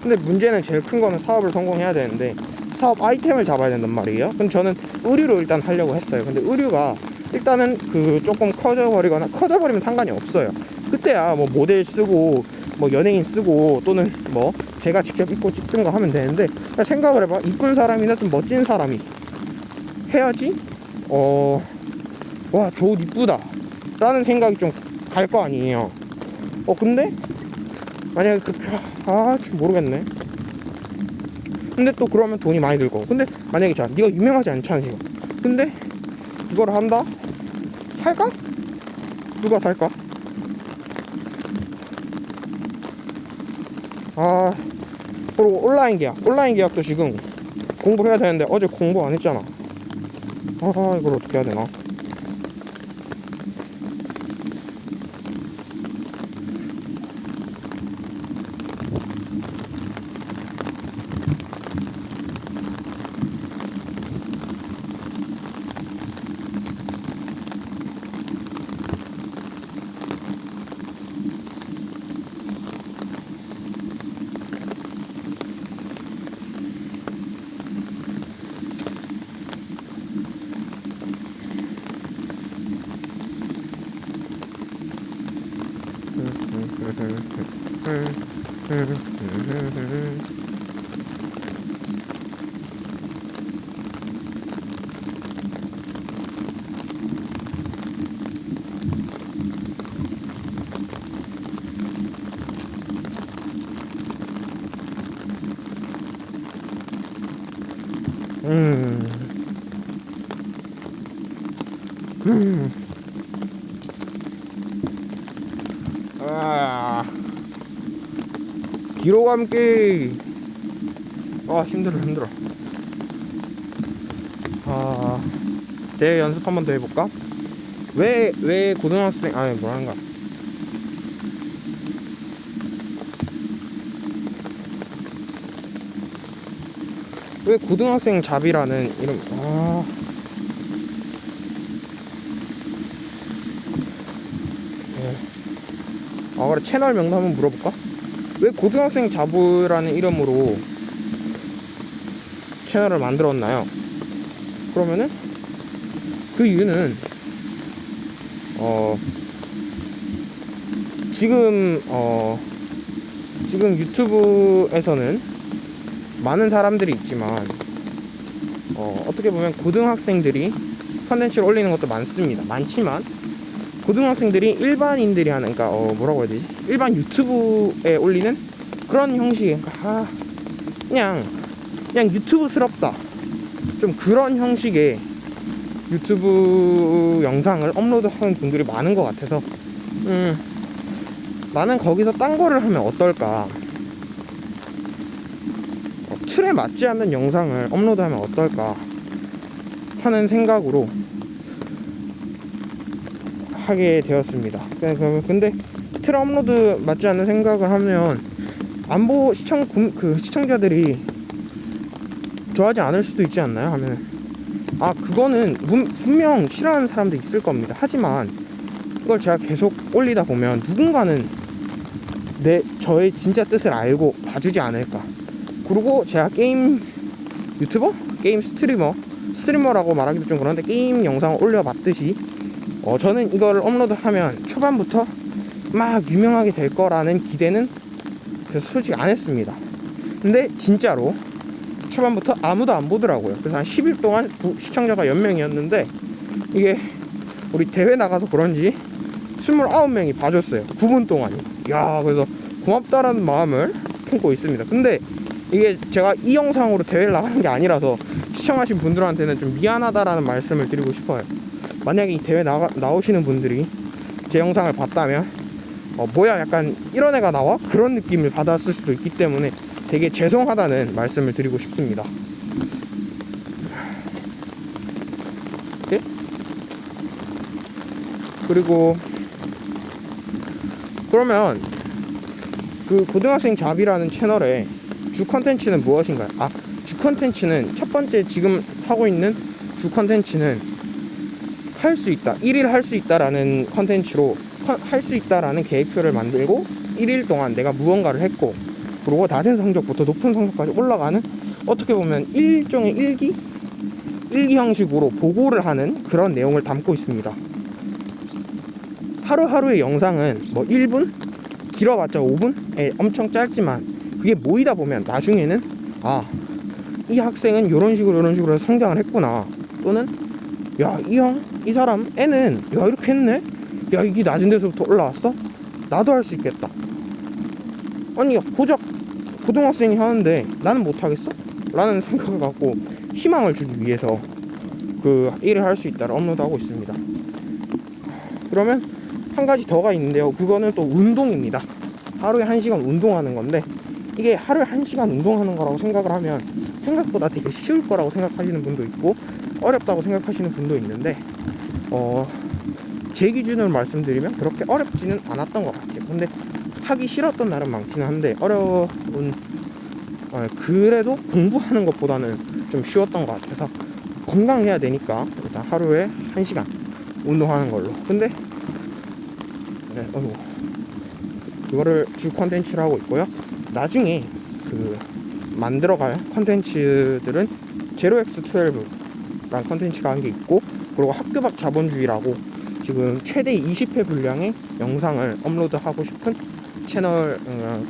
근데 문제는, 제일 큰 거는 사업을 성공해야 되는데 사업 아이템을 잡아야 된단 말이에요. 근데 저는 의류로 일단 하려고 했어요. 근데 의류가 일단은 그 조금 커져버리면 상관이 없어요. 그때야 뭐 모델 쓰고 뭐 연예인 쓰고 또는 뭐 제가 직접 입고 찍든 거 하면 되는데, 생각을 해봐. 이쁜 사람이나 좀 멋진 사람이 해야지 와, 저 옷 이쁘다 라는 생각이 좀 갈 거 아니에요. 근데 만약에 좀 모르겠네. 근데 또 그러면 돈이 많이 들고, 근데 만약에 자, 네가 유명하지 않잖아 지금. 근데 이걸 한다? 살까? 누가 살까? 그리고 온라인 계약도 지금 공부를 해야 되는데 어제 공부 안 했잖아. 이걸 어떻게 해야 되나? 뒤로 감기. 힘들어. 대회 연습 한 번 더 해볼까? 왜 고등학생, 뭐라는가. 왜 고등학생 잡이라는 이름. 그래, 채널 명도 한번 물어볼까? 왜 고등학생 잡으라는 이름으로 채널을 만들었나요? 그러면은 그 이유는 지금 지금 유튜브에서는 많은 사람들이 있지만 어떻게 보면 고등학생들이 컨텐츠를 올리는 것도 많지만 고등학생들이 일반인들이 하는, 그러니까 뭐라고 해야 되지, 일반 유튜브에 올리는 그런 형식의, 그러니까 그냥 유튜브스럽다, 좀 그런 형식의 유튜브 영상을 업로드하는 분들이 많은 것 같아서 나는 거기서 딴 거를 하면 어떨까, 틀에 맞지 않는 영상을 업로드하면 어떨까 하는 생각으로 하게 되었습니다. 근데 틀에 업로드 맞지 않는 생각을 하면 시청자들이 좋아하지 않을 수도 있지 않나요? 하면 그거는 분명 싫어하는 사람도 있을 겁니다. 하지만 그걸 제가 계속 올리다 보면 누군가는 저의 진짜 뜻을 알고 봐주지 않을까. 그리고 제가 게임 유튜버? 게임 스트리머라고 말하기도 좀 그런데, 게임 영상을 올려봤듯이 저는 이걸 업로드하면 초반부터 막 유명하게 될 거라는 기대는 그래서 솔직히 안 했습니다. 근데 진짜로 초반부터 아무도 안 보더라고요. 그래서 한 10일 동안 시청자가 10명이었는데 이게 우리 대회 나가서 그런지 29명이 봐줬어요. 9분 동안이. 그래서 고맙다라는 마음을 품고 있습니다. 근데 이게 제가 이 영상으로 대회를 나가는 게 아니라서 시청하신 분들한테는 좀 미안하다라는 말씀을 드리고 싶어요. 만약에 이 대회 나오시는 분들이 제 영상을 봤다면 뭐야, 약간 이런 애가 나와? 그런 느낌을 받았을 수도 있기 때문에 되게 죄송하다는 말씀을 드리고 싶습니다. 네? 그리고 그러면 그 고등학생 잡이라는 채널의 주 컨텐츠는 무엇인가요? 주 컨텐츠는 첫 번째, 지금 하고 있는 주 컨텐츠는 할 수 있다, 1일 할 수 있다라는 컨텐츠로 할 수 있다라는 계획표를 만들고 1일 동안 내가 무언가를 했고, 그리고 낮은 성적부터 높은 성적까지 올라가는, 어떻게 보면 일종의 일기 형식으로 보고를 하는 그런 내용을 담고 있습니다. 하루하루의 영상은 뭐 1분? 길어봤자 5분? 엄청 짧지만 그게 모이다 보면 나중에는 이 학생은 이런 식으로 해서 성장을 했구나, 또는 이 사람 애는 이렇게 했네? 이게 낮은 데서부터 올라왔어? 나도 할 수 있겠다. 아니 고작 고등학생이 하는데 나는 못하겠어? 라는 생각을 갖고 희망을 주기 위해서 그 일을 할 수 있다를 업로드하고 있습니다. 그러면 한 가지 더가 있는데요. 그거는 또 운동입니다. 하루에 1시간 운동하는 건데, 이게 하루에 1시간 운동하는 거라고 생각을 하면 생각보다 되게 쉬울 거라고 생각하시는 분도 있고 어렵다고 생각하시는 분도 있는데, 제 기준으로 말씀드리면 그렇게 어렵지는 않았던 것 같아요. 근데 하기 싫었던 날은 많기는 한데 그래도 공부하는 것보다는 좀 쉬웠던 것 같아서, 건강해야 되니까 일단 하루에 1시간 운동하는 걸로. 근데 그거를 주 컨텐츠로 하고 있고요. 나중에 그 만들어갈 컨텐츠들은 제로X12라는 컨텐츠가 한 게 있고, 그리고 학교 밖 자본주의라고 지금 최대 20회 분량의 영상을 업로드하고 싶은 채널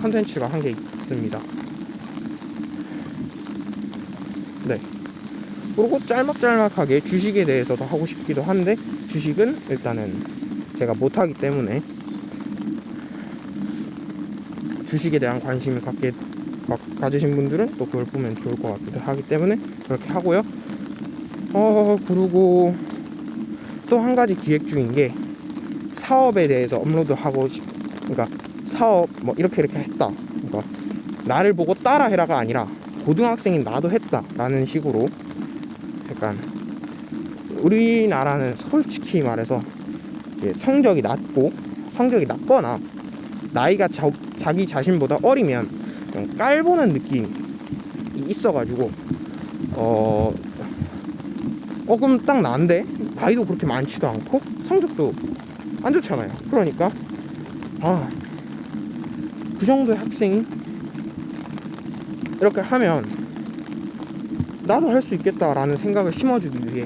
컨텐츠가 한 게 있습니다. 네. 그리고 짤막하게 주식에 대해서도 하고 싶기도 한데, 주식은 일단은 제가 못하기 때문에 주식에 대한 관심을 가지신 분들은 또 그걸 보면 좋을 것 같기도 하기 때문에 그렇게 하고요. 그리고 또 한 가지 기획 중인 게, 사업에 대해서 업로드하고 그러니까 사업 뭐 이렇게 했다, 그러니까 나를 보고 따라해라가 아니라 고등학생인 나도 했다라는 식으로, 약간 우리나라는 솔직히 말해서 성적이 낮거나 나이가 자기 자신보다 어리면 좀 깔보는 느낌이 있어가지고 그럼 딱 난데 나이도 그렇게 많지도 않고 성적도 안 좋잖아요. 그러니까 그 정도의 학생이 이렇게 하면 나도 할 수 있겠다라는 생각을 심어주기 위해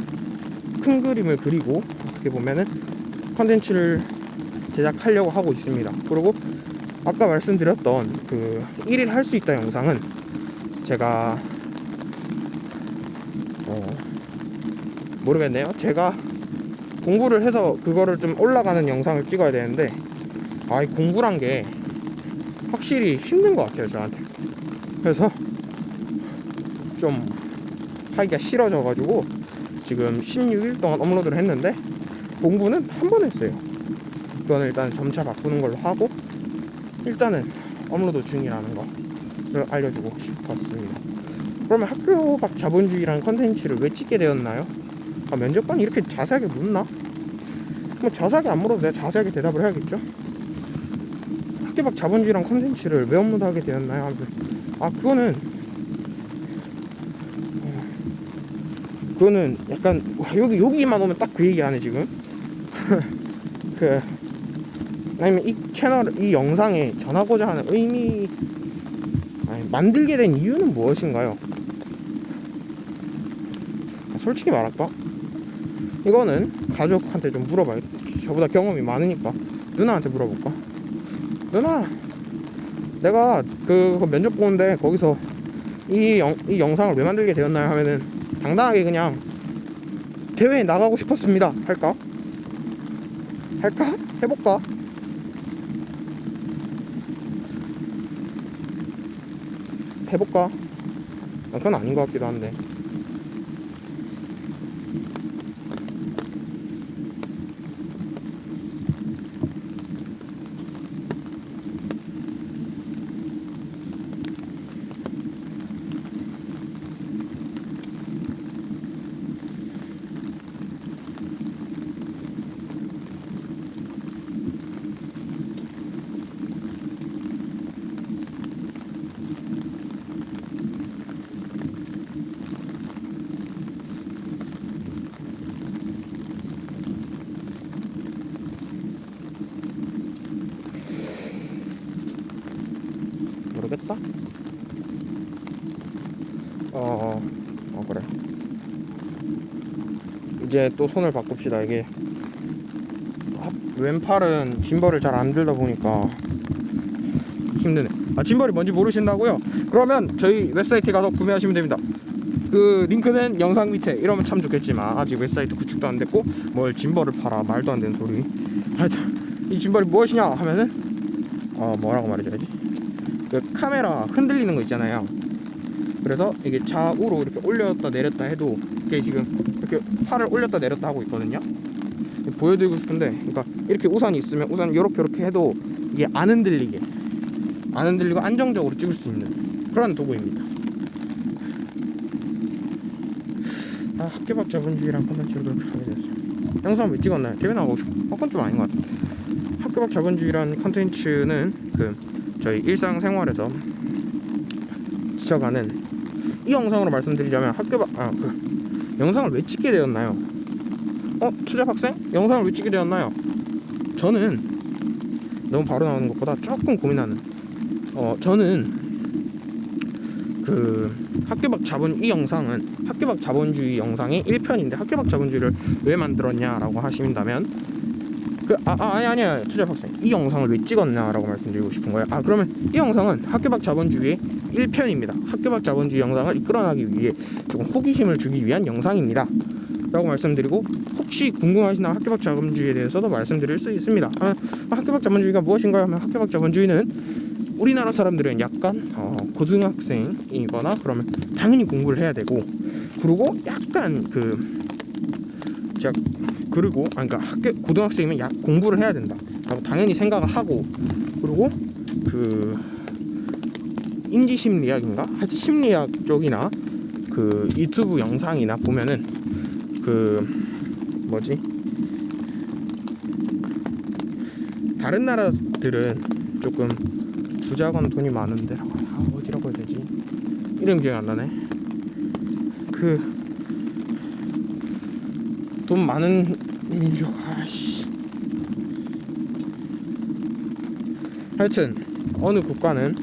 큰 그림을 그리고, 어떻게 보면은 컨텐츠를 제작하려고 하고 있습니다. 그리고 아까 말씀드렸던 그 1일 할 수 있다 영상은 제가 모르겠네요. 제가 공부를 해서 그거를 좀 올라가는 영상을 찍어야 되는데 이 공부란 게 확실히 힘든 것 같아요, 저한테. 그래서 좀 하기가 싫어져가지고 지금 16일 동안 업로드를 했는데 공부는 한 번 했어요. 그거는 일단 점차 바꾸는 걸로 하고 일단은 업로드 중이라는 거를 알려주고 싶었습니다. 그러면 학교 밖 자본주의라는 컨텐츠를 왜 찍게 되었나요? 면접관이 이렇게 자세하게 묻나? 뭐 자세하게 안 물어도 내가 자세하게 대답을 해야겠죠? 학교 밖 자본주의라는 컨텐츠를 왜 업로드하게 되었나요? 그거는 약간 여기만 오면 딱 그 얘기 하네 지금. 아니면 이 채널, 이 영상에 전하고자 하는 의미, 만들게 된 이유는 무엇인가요? 솔직히 말할까? 이거는 가족한테 좀 물어봐요. 저보다 경험이 많으니까 누나한테 물어볼까? 누나, 내가 그 면접 보는데 거기서 이 영상을 왜 만들게 되었나요? 하면은 당당하게 그냥 대회에 나가고 싶었습니다 할까? 해볼까? 그건 아닌 것 같기도 한데. 모르겠다. 그래. 이제 또 손을 바꿉시다. 이게 왼팔은 짐벌을 잘 안 들다 보니까 힘드네. 짐벌이 뭔지 모르신다고요? 그러면 저희 웹사이트에 가서 구매하시면 됩니다. 그 링크는 영상 밑에. 이러면 참 좋겠지만 아직 웹사이트 구축도 안 됐고 뭘 짐벌을 팔아, 말도 안 되는 소리. 하여튼 이 짐벌이 무엇이냐 하면은 뭐라고 말해줘야지. 그 카메라 흔들리는 거 있잖아요. 그래서 이게 좌우로 이렇게 올렸다 내렸다 해도 이게 지금 이렇게 팔을 올렸다 내렸다 하고 있거든요. 보여드리고 싶은데, 그러니까 이렇게 우산이 있으면 우산 요렇게 해도 이게 안 흔들리고 안정적으로 찍을 수 있는 그런 도구입니다. 학교 밖 자본주의랑 컨텐츠를 그렇게 하게 되었어요. 영상 왜 찍었나요? 대회 나가고 싶어. 그건 좀 아닌 것 같아. 학교 밖 자본주의라는 컨텐츠는 저희 일상생활에서 지쳐가는 이 영상으로 말씀드리자면 영상을 왜 찍게 되었나요? 투잡학생? 영상을 왜 찍게 되었나요? 저는 너무 바로 나오는 것보다 조금 고민하는 저는 학교 밖 이 영상은 학교 밖 자본주의 영상의 1편인데 학교 밖 자본주의를 왜 만들었냐라고 하신다면 아니야 투잡학생, 이 영상을 왜 찍었냐라고 말씀드리고 싶은 거예요. 그러면 이 영상은 학교 밖 자본주의의 1편입니다. 학교 밖 자본주의 영상을 이끌어나기 위해 조금 호기심을 주기 위한 영상입니다 라고 말씀드리고, 혹시 궁금하시나 학교 밖 자본주의에 대해서도 말씀드릴 수 있습니다. 학교 밖 자본주의가 무엇인가요? 하면 학교 밖 자본주의는 우리나라 사람들은 약간 고등학생이거나 그러면 당연히 공부를 해야 되고, 그리고 약간 고등학생이면 공부를 해야 된다 라고 당연히 생각을 하고, 그리고 인지심리학인가? 하여튼 심리학 쪽이나 유튜브 영상이나 보면은 다른 나라들은 조금 부자건 돈이 많은데 어디라고 해야 되지? 이름 기억이 안 나네. 돈 많은 민족. 하여튼 어느 국가는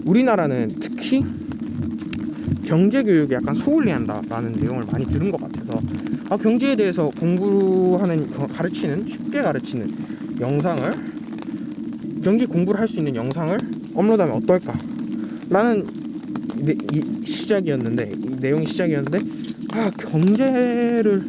우리나라는 특히 경제교육에 약간 소홀히 한다라는 내용을 많이 들은 것 같아서 경제에 대해서 가르치는, 쉽게 가르치는 영상을, 경제 공부를 할 수 있는 영상을 업로드하면 어떨까 라는 시작이었는데, 이 내용이 시작이었는데, 경제를,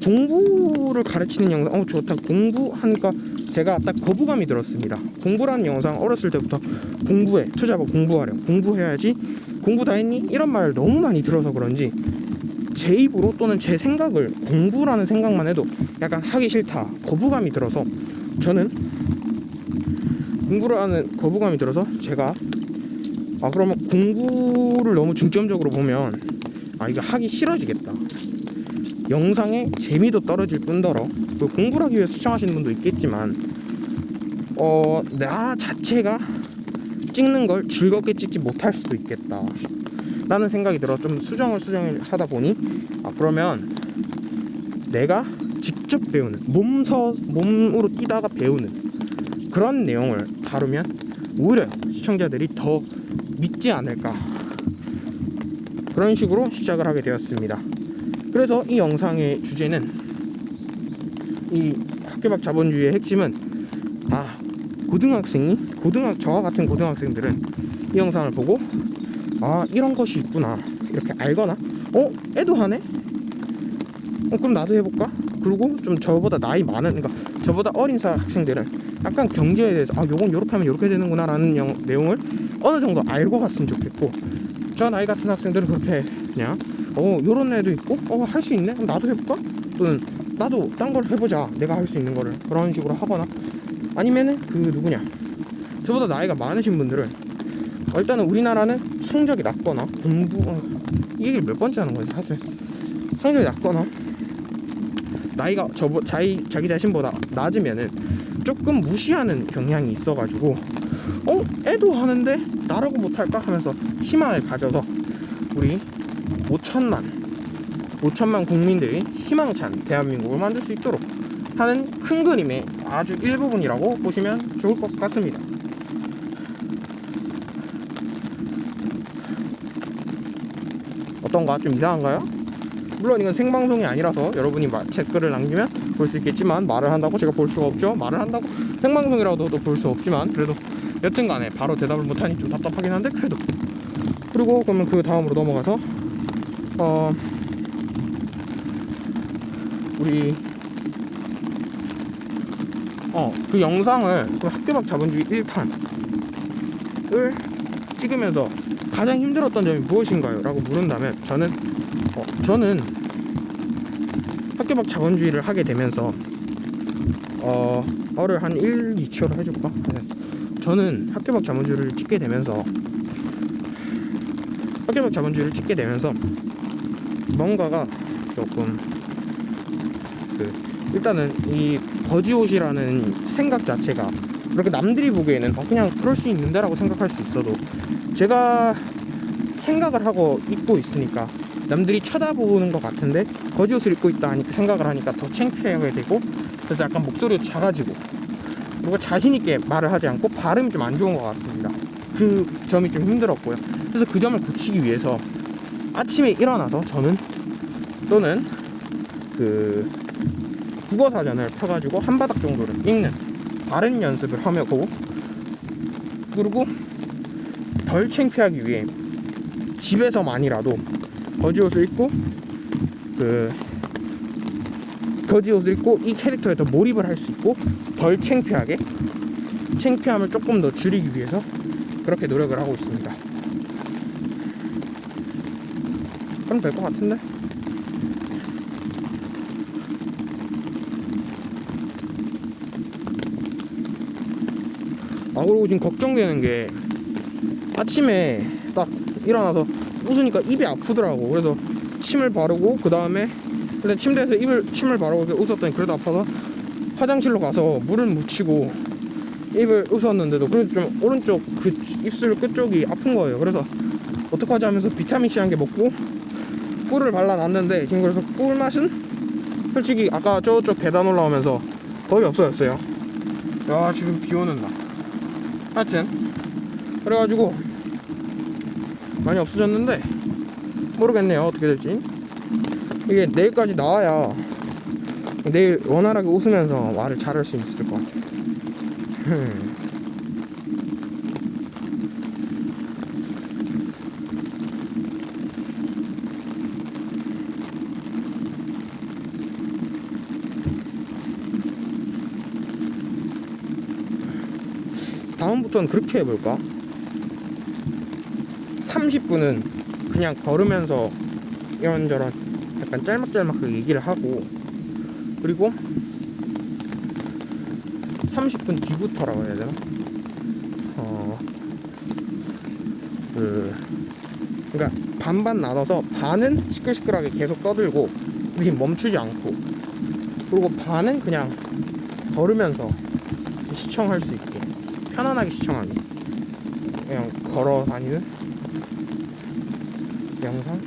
공부를 가르치는 영상, 좋다. 공부하니까 제가 딱 거부감이 들었습니다. 공부라는 영상, 어렸을 때부터 공부해, 투자하고 공부하렴, 공부해야지, 공부 다 했니? 이런 말을 너무 많이 들어서 그런지 제 입으로 또는 제 생각을, 공부라는 생각만 해도 약간 하기 싫다, 거부감이 들어서, 저는 공부라는 거부감이 들어서 제가 그러면 공부를 너무 중점적으로 보면 이거 하기 싫어지겠다, 영상의 재미도 떨어질 뿐더러, 공부를 하기 위해 시청하시는 분도 있겠지만 나 자체가 찍는 걸 즐겁게 찍지 못할 수도 있겠다 라는 생각이 들어 좀 수정을 하다 보니, 그러면 내가 직접 배우는, 몸으로 뛰다가 배우는 그런 내용을 다루면 오히려 시청자들이 더 믿지 않을까, 그런 식으로 시작을 하게 되었습니다. 그래서 이 영상의 주제는, 이 학교 밖 자본주의의 핵심은, 저와 같은 고등학생들은 이 영상을 보고 이런 것이 있구나 이렇게 알거나, 애도 하네? 그럼 나도 해볼까? 그리고 좀 저보다 나이 많은, 그러니까 저보다 어린 학생들은 약간 경제에 대해서 요건 요렇게 하면 요렇게 되는구나 라는 내용을 어느 정도 알고 갔으면 좋겠고, 저 나이 같은 학생들은 그렇게 그냥 요런 애도 있고 할 수 있네? 그럼 나도 해볼까? 또는 나도 딴 걸 해보자, 내가 할 수 있는 거를, 그런 식으로 하거나, 아니면은 저보다 나이가 많으신 분들은 일단은 우리나라는 성적이 낮거나 이 얘기를 몇 번째 하는 거지 사실, 성적이 낮거나 나이가 자기 자신보다 낮으면은 조금 무시하는 경향이 있어가지고 애도 하는데 나라고 못할까 하면서 희망을 가져서 우리 5천만 국민들이 희망찬 대한민국을 만들 수 있도록 하는 큰 그림의 아주 일부분이라고 보시면 좋을 것 같습니다. 어떤가? 좀 이상한가요? 물론 이건 생방송이 아니라서 여러분이 댓글을 남기면 볼 수 있겠지만, 말을 한다고 제가 볼 수가 없죠. 말을 한다고 생방송이라도 볼 수 없지만, 그래도 여튼간에 바로 대답을 못하니 좀 답답하긴 한데, 그래도. 그리고 그러면 그 다음으로 넘어가서 우리 그 영상을, 그 학교 밖 자본주의 1탄을 찍으면서 가장 힘들었던 점이 무엇인가요? 라고 물은다면, 저는 학교 밖 자본주의를 하게 되면서 를 한 1, 2초로 해줄까? 저는 학교 밖 자본주의를 찍게 되면서 뭔가가 조금 일단은 이 버지옷이라는 생각 자체가, 그렇게 남들이 보기에는 그냥 그럴 수 있는데 라고 생각할 수 있어도, 제가 생각을 하고 입고 있으니까 남들이 쳐다보는 것 같은데 버지옷을 입고 있다 하니까, 생각을 하니까 더 창피하게 되고, 그래서 약간 목소리가 작아지고, 그리고 자신있게 말을 하지 않고 발음이 좀 안 좋은 것 같습니다. 그 점이 좀 힘들었고요. 그래서 그 점을 고치기 위해서 아침에 일어나서 또는 국어 사전을 펴가지고 한 바닥 정도를 읽는 발음 연습을 하고, 그리고 덜 창피하기 위해 집에서만이라도 버지옷을 입고 이 캐릭터에 더 몰입을 할 수 있고, 덜 창피함을 조금 더 줄이기 위해서 그렇게 노력을 하고 있습니다. 그럼 될 것 같은데? 그리고 지금 걱정되는 게, 아침에 딱 일어나서 웃으니까 입이 아프더라고. 그래서 침을 바르고, 그 다음에 일단 침대에서 침을 바르고 웃었더니 그래도 아파서 화장실로 가서 물을 묻히고 입을 웃었는데도 그래도 좀 오른쪽 입술 끝쪽이 아픈 거예요. 그래서 어떡하지 하면서 비타민C 한 개 먹고 꿀을 발라놨는데, 지금 그래서 꿀 맛은 솔직히 아까 저쪽 계단 올라오면서 거의 없어졌어요. 야, 지금 비 오는 날. 하여튼 그래가지고 많이 없어졌는데 모르겠네요, 어떻게 될지. 이게 내일까지 나와야 내일 원활하게 웃으면서 말을 잘할 수 있을 것 같아. 다음부터는 그렇게 해볼까? 30분은 그냥 걸으면서 이런저런 약간 짤막짤막하게 얘기를 하고, 그리고 30분 뒤부터라고 해야 되나? 그러니까 반반 나눠서 반은 시끌시끌하게 계속 떠들고 우린 멈추지 않고, 그리고 반은 그냥 걸으면서 시청할 수 있게 편안하게 시청하기, 그냥 걸어 다니는 영상.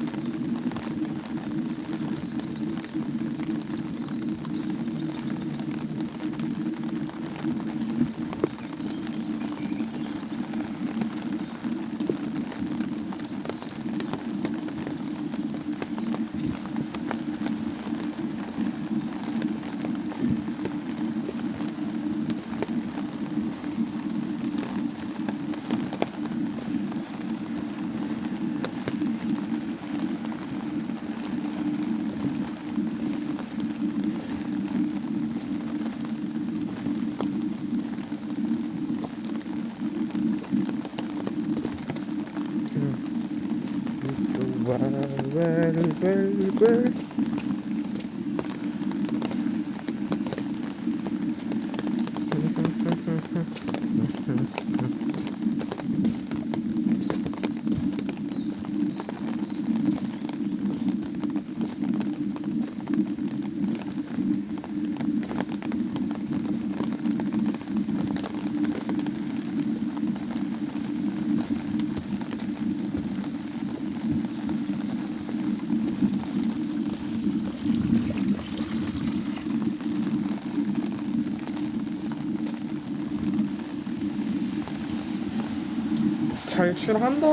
탈출한다.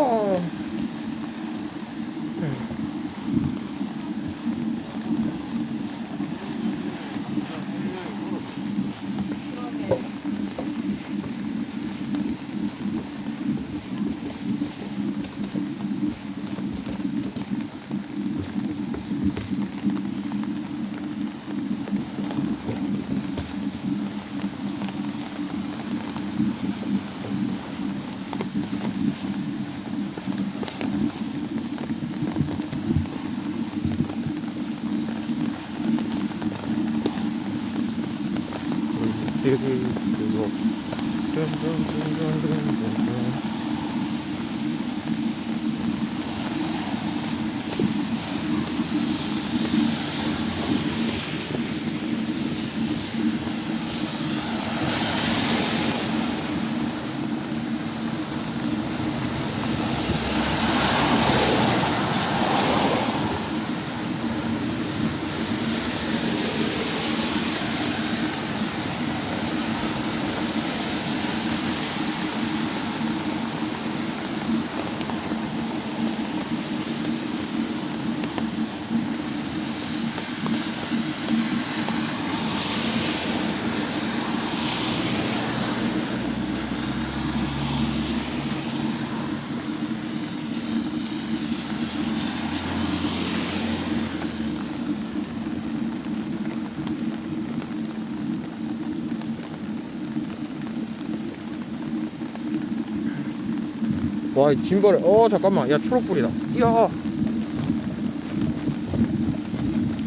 와, 이 짐벌에, 잠깐만. 야, 초록불이다. 뛰어.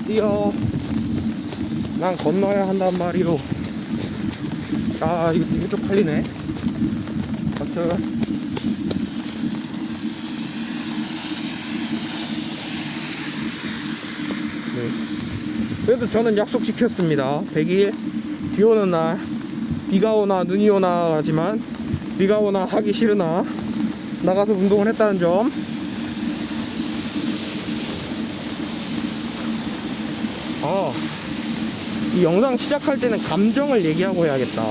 뛰어. 난 건너야 한단 말이오. 아, 이거 쪽팔리네. 맞죠? 네. 그래도 저는 약속 지켰습니다. 100일. 비 오는 날. 비가 오나 눈이 오나 하지만, 비가 오나 하기 싫으나 나가서 운동을 했다는 점. 이 영상 시작할 때는 감정을 얘기하고 해야겠다.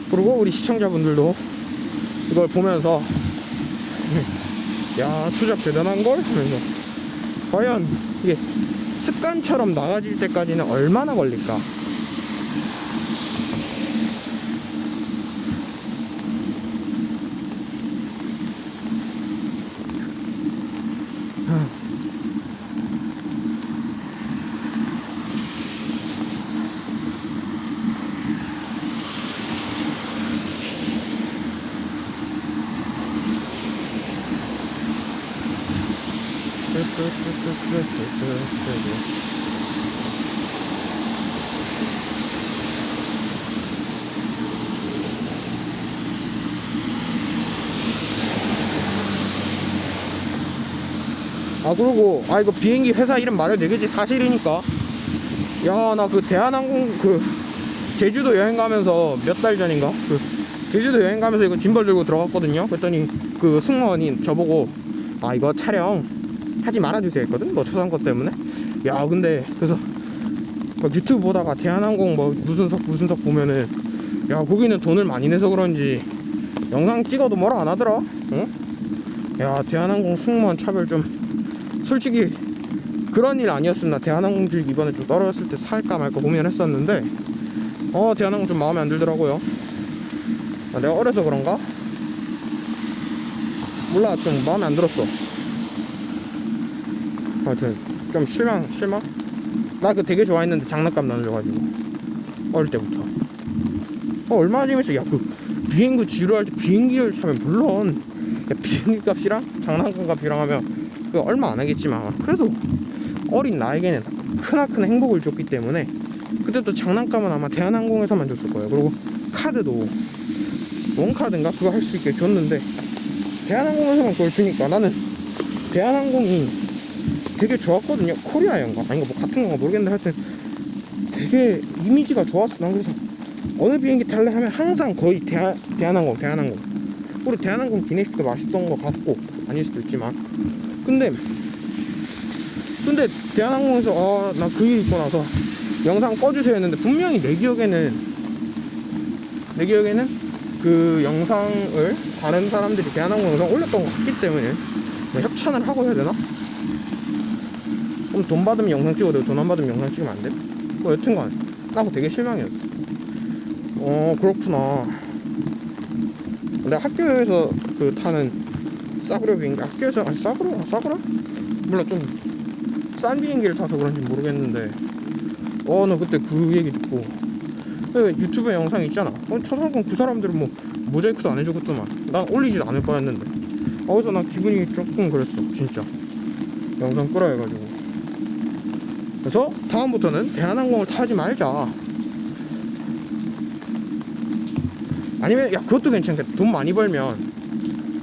그리고 우리 시청자분들도 이걸 보면서 야 투잡 대단한걸? 하면서 과연 이게 습관처럼 나가질 때까지는 얼마나 걸릴까? 아 그리고 이거 비행기 회사 이름 말해도 되겠지? 사실이니까. 야 나 그 대한항공 그 제주도 여행 가면서 몇 달 전인가 그 제주도 여행 가면서 이거 짐벌 들고 들어갔거든요. 그랬더니 그 승무원이 저보고 이거 촬영 하지 말아주세요 했거든, 뭐 초상권 때문에. 야 근데 그래서 막 유튜브 보다가 대한항공 뭐 무슨 석 보면은 야 거기는 돈을 많이 내서 그런지 영상 찍어도 뭐라 안 하더라. 응? 야 대한항공 승무원 차별 좀 솔직히 그런 일 아니었으면 나 대한항공 주식 이번에 좀 떨어졌을 때 살까 말까 고민했었는데 대한항공 좀 마음에 안 들더라고요. 내가 어려서 그런가? 몰라, 좀 마음에 안 들었어. 하여튼 좀 실망? 나 그거 되게 좋아했는데 장난감 나눠줘가지고 어릴 때부터 얼마나 재밌어. 야 그 비행기 지루할 때 비행기를 타면 물론 비행기 값이랑 장난감 값이랑 하면 그 얼마 안 하겠지만 그래도 어린 나에게는 크나큰 행복을 줬기 때문에 그때 또 장난감은 아마 대한항공에서만 줬을 거예요. 그리고 카드도 원카드인가 그거 할 수 있게 줬는데 대한항공에서만 그걸 주니까 나는 대한항공이 되게 좋았거든요. 코리아인가 아닌가 뭐 같은 건가 모르겠는데 하여튼 되게 이미지가 좋았어. 난 그래서 어느 비행기 탈래 하면 항상 거의 대한항공 그리고 대한항공 기내식도 맛있던 것 같고 아닐 수도 있지만 근데 대한항공에서 나 그 일 있고 나서 영상 꺼주세요 했는데 분명히 내 기억에는 그 영상을 다른 사람들이 대한항공 영상 올렸던 것 같기 때문에 뭐 협찬을 하고 해야 되나? 그럼 돈 받으면 영상 찍어도 되고 돈 안 받으면 영상 찍으면 안 돼? 뭐 여튼간 나 그거 되게 실망이었어. 그렇구나. 내가 학교에서 그 타는 싸구려 비행기 학교에서 싸구려? 몰라 좀 싼 비행기를 타서 그런지 모르겠는데 나 그때 그 얘기 듣고 유튜브에 영상 있잖아. 초상권 그 사람들은 뭐 모자이크도 안 해주고더만 난 올리지도 않을 거였는데 그래서 난 기분이 조금 그랬어 진짜. 영상 끌어 해가지고 그래서 다음부터는 대한항공을 타지 말자. 아니면 그것도 괜찮겠다. 돈 많이 벌면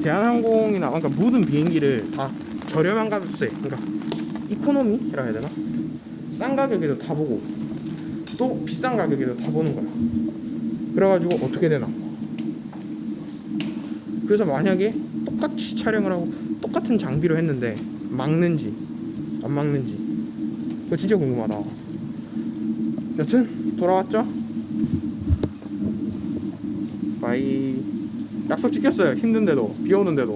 대한항공이나 그러니까 모든 비행기를 다 저렴한 값에 그러니까 이코노미라 해야 되나? 싼 가격에도 타보고 또 비싼 가격에도 타보는 거야. 그래가지고 어떻게 되나? 그래서 만약에 똑같이 촬영을 하고 똑같은 장비로 했는데 막는지 안 막는지 그거 진짜 궁금하다. 여튼 돌아왔죠? 바이. 약속 지켰어요. 힘든데도 비 오는데도.